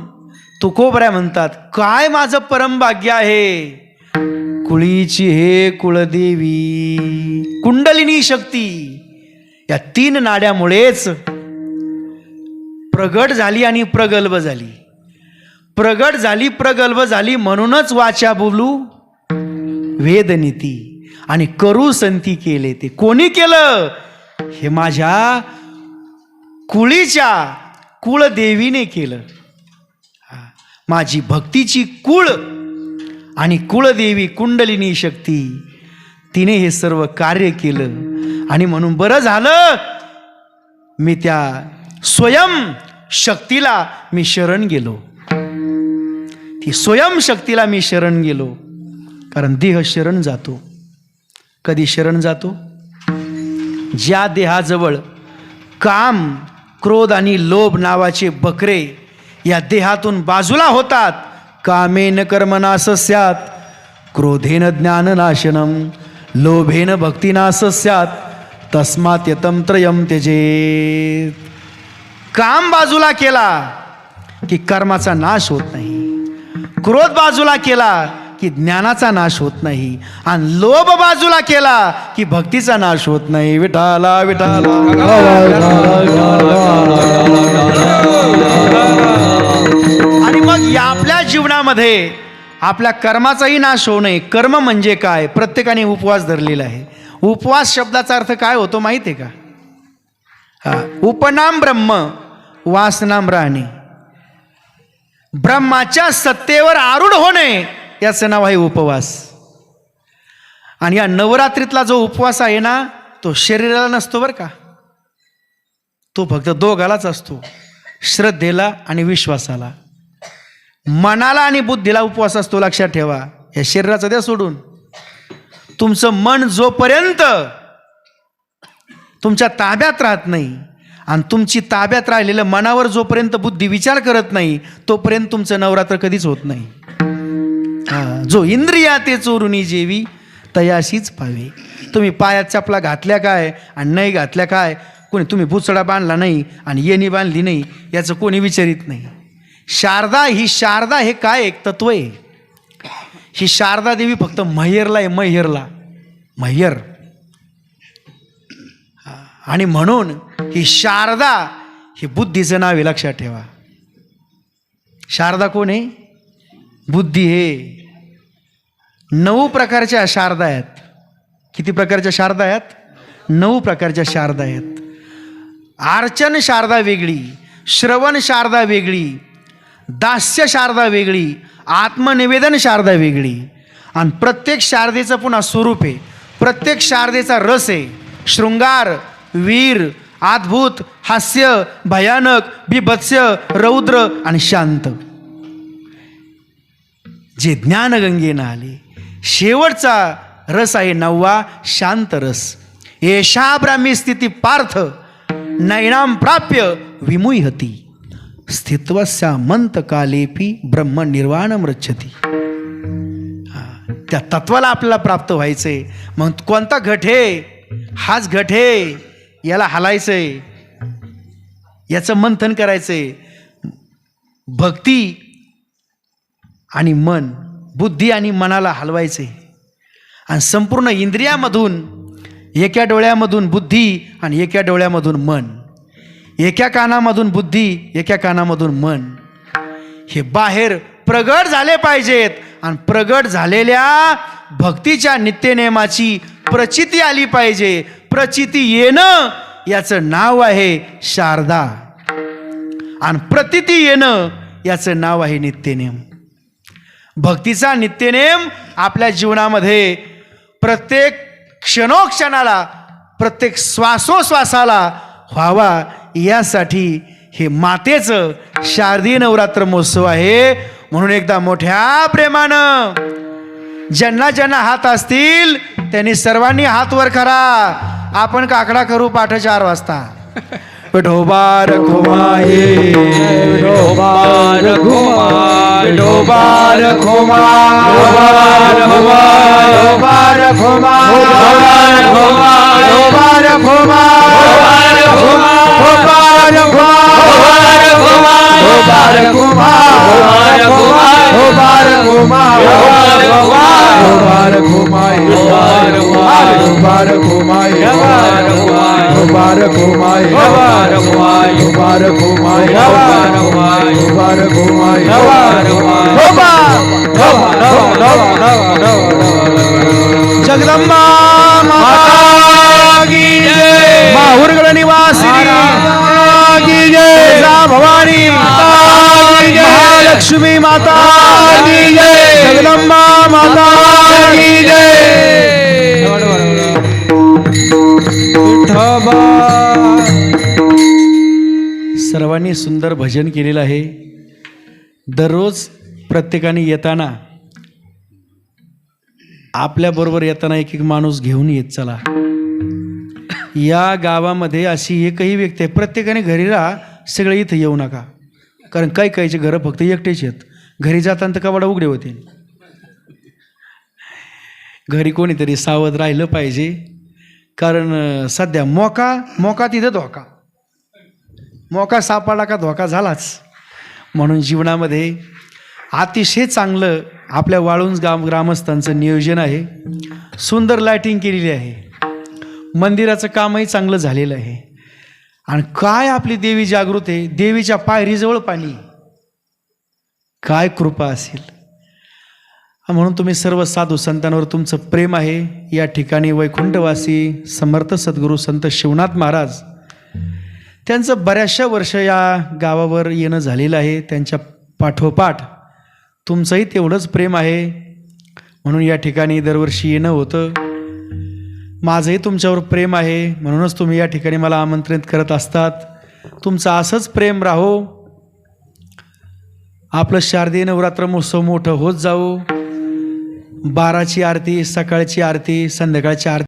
तुकोबऱ्या म्हणतात, काय माझं परम भाग्य आहे, कुळीची हे कुळदेवी. कुंडलिनी शक्ती या 3 नाड्यामुळेच प्रगट झाली आणि प्रगल्भ झाली. प्रगट झाली, प्रगल्भ झाली, म्हणूनच वाचा बोलू वेदनीती आणि करू संती केले. ते कोणी केलं? हे माझ्या कुळीच्या कुळदेवीने केलं. माझी भक्तीची कुळ आणि कुळदेवी कुंडलिनी शक्ती, तिने हे सर्व कार्य केलं. आणि म्हणून बरं झालं मी त्या स्वयं शक्तीला मी शरण गेलो. ती स्वयं शक्तीला मी शरण गेलो. कारण देह शरण जातो. कधी शरण जातो? ज्या देहाजवळ काम, क्रोध आणि लोभ नावाचे बकरे या देहातून बाजूला होतात. कामेन कर्मनाश स्यात्, क्रोधेन ज्ञाननाशनम, लोभेन भक्तिनाश स्यात्, तस्मात् यतं त्रयं त्यजेत. काम बाजूला केला की कर्माचा नाश होत नाही. क्रोध बाजूला केला की ज्ञानाचा नाश होत नाही. आणि लोभ बाजूला केला की भक्तीचा नाश होत नाही. विठाला विठाला. आणि मग या आपल्या जीवनामध्ये आपल्या कर्माचाही नाश होऊ नये. कर्म म्हणजे काय? प्रत्येकाने उपवास धरलेला आहे. उपवास शब्दाचा अर्थ काय होतो माहिती आहे का? उपनाम ब्रह्म, वासनाम राहणे. ब्रह्माच्या सत्तेवर आरूढ होणे, याचं नाव आहे उपवास. आणि या नवरात्रीतला जो उपवास आहे ना, तो शरीराला नसतो बरं का. तो फक्त दोघालाच असतो, श्रद्धेला आणि विश्वासाला. मनाला आणि बुद्धीला उपवास असतो, लक्षात ठेवा. या शरीराचं द्या सोडून. तुमचं मन जोपर्यंत तुमच्या ताब्यात राहत नाही आणि तुमची ताब्यात राहिलेलं मनावर जोपर्यंत बुद्धी विचार करत नाही, तोपर्यंत तुमचं नवरात्र कधीच होत नाही. जो इंद्रिया ते चोरुनी जेवी तयाशीच पावे. तुम्ही पायात चपला घातल्या काय आणि नाही घातल्या काय, कोणी तुम्ही बुचडा बांधला नाही आणि येणी बांधली नाही, याचं कोणी विचारित नाही. शारदा हे काय एक तत्व आहे. ही शारदा देवी फक्त मैहरला आहे, मैहर. आणि म्हणून ही शारदा हे बुद्धीचं नाव आहे, लक्षात ठेवा. शारदा कोण आहे? बुद्धी हे 9 प्रकारच्या शारदा आहेत. किती प्रकारच्या शारदा आहेत? 9 प्रकारच्या शारदा आहेत. अर्चन शारदा वेगळी, श्रवण शारदा वेगळी, दास्य शारदा वेगळी, आत्मनिवेदन शारदा वेगळी. आणि प्रत्येक शारदेचं पुन्हा स्वरूप आहे, प्रत्येक शारदेचा रस आहे. शृंगार, वीर, अद्भुत, हास्य, भयानक, बिभत्स्य, रौद्र आणि शांत. जे ज्ञानगंगेनं आले. शेवटचा रस आहे 9वा, शांत रस. एषा ब्राह्मी स्थिती पार्थ नैनाम प्राप्य विमुह्यति स्थित्वस्या मंत कालेपी ब्रह्म निर्वाणम रच्छति. त्या तत्वाला आपल्याला प्राप्त व्हायचंय. मग कोणता घट आहे? हाच घट आहे, याला हलायचंय, याचं मंथन करायचंय. भक्ती आणि मन, बुद्धी आणि मनाला हलवायचे. आणि संपूर्ण इंद्रियामधून एका डोळ्यामधून बुद्धी आणि एका डोळ्यामधून मन, एका कानामधून बुद्धी एका कानामधून मन, हे बाहेर प्रगट झाले पाहिजेत. आणि प्रगट झालेल्या भक्तीच्या नित्यनेमाची प्रचिती आली पाहिजे. प्रचिती येणं याचं नाव आहे शारदा, आणि प्रतिती येणं याचं नाव आहे नित्यनेम. भक्तीचा नित्यनेम आपल्या जीवनामध्ये प्रत्येक क्षणोक्षणाला, प्रत्येक श्वासोश्वासाला व्हावा, यासाठी हे मातेचं शारदीय नवरात्र महोत्सव आहे. म्हणून एकदा मोठ्या प्रेमानं ज्यांना ज्यांना हात असतील त्यांनी सर्वांनी हात वर करा. आपण काकडा करू 4:30 वाजता. विठोबा रखुमाई, विठोबा रखुमाई, विठोबा रखुमाई, विठोबा रखुमाई, विठोबा जगदंबा माता की जय, माहुरगड निवासिनी की जय, भवानी माता की जय, महालक्ष्मी माता की जय, जगदंबा माता की जय. सर्वांनी सुंदर भजन केलेलं आहे. दररोज प्रत्येकाने येताना आपल्याबरोबर येताना एक एक माणूस घेऊन येत चला. या गावामध्ये अशी एकही व्यक्ती आहे, प्रत्येकाने घरी राहा, सगळे इथं येऊ नका. कारण काही काहीचे घरं फक्त एकटेच आहेत. घरी जाताना तर कवाडा उघडे होते. घरी कोणीतरी सावध राहिलं पाहिजे. कारण सध्या मोका तिथं धोका, मोका सापडला का धोका झालाच. म्हणून जीवनामध्ये अतिशय चांगलं आपल्या वाळुंज ग्रामस्थांचं नियोजन आहे. सुंदर लाईटिंग केलेली आहे, मंदिराचं कामही चांगलं झालेलं आहे. आणि काय आपली देवी जागृत आहे. देवीच्या पायरीजवळ पाणी, काय कृपा असेल. म्हणून तुम्ही सर्व साधू संतांवर तुमचं प्रेम आहे. या ठिकाणी वैकुंठवासी समर्थ सद्गुरू संत शिवनाथ महाराज त्यांचं बऱ्याचशा वर्ष या गावावर येणं झालेलं आहे. त्यांच्या पाठोपाठ तुमचंही तेवढंच प्रेम आहे. म्हणून या ठिकाणी दरवर्षी येणं होतं. माझंही तुमच्यावर प्रेम आहे, म्हणूनच तुम्ही या ठिकाणी मला आमंत्रित करत असतात. तुमचं असंच प्रेम राहो. आपलं शारदीय नवरात्र महोत्सव मोठं होत जाऊ. 12ची आरती, सकाळची आरती, संध्याकाळची आरती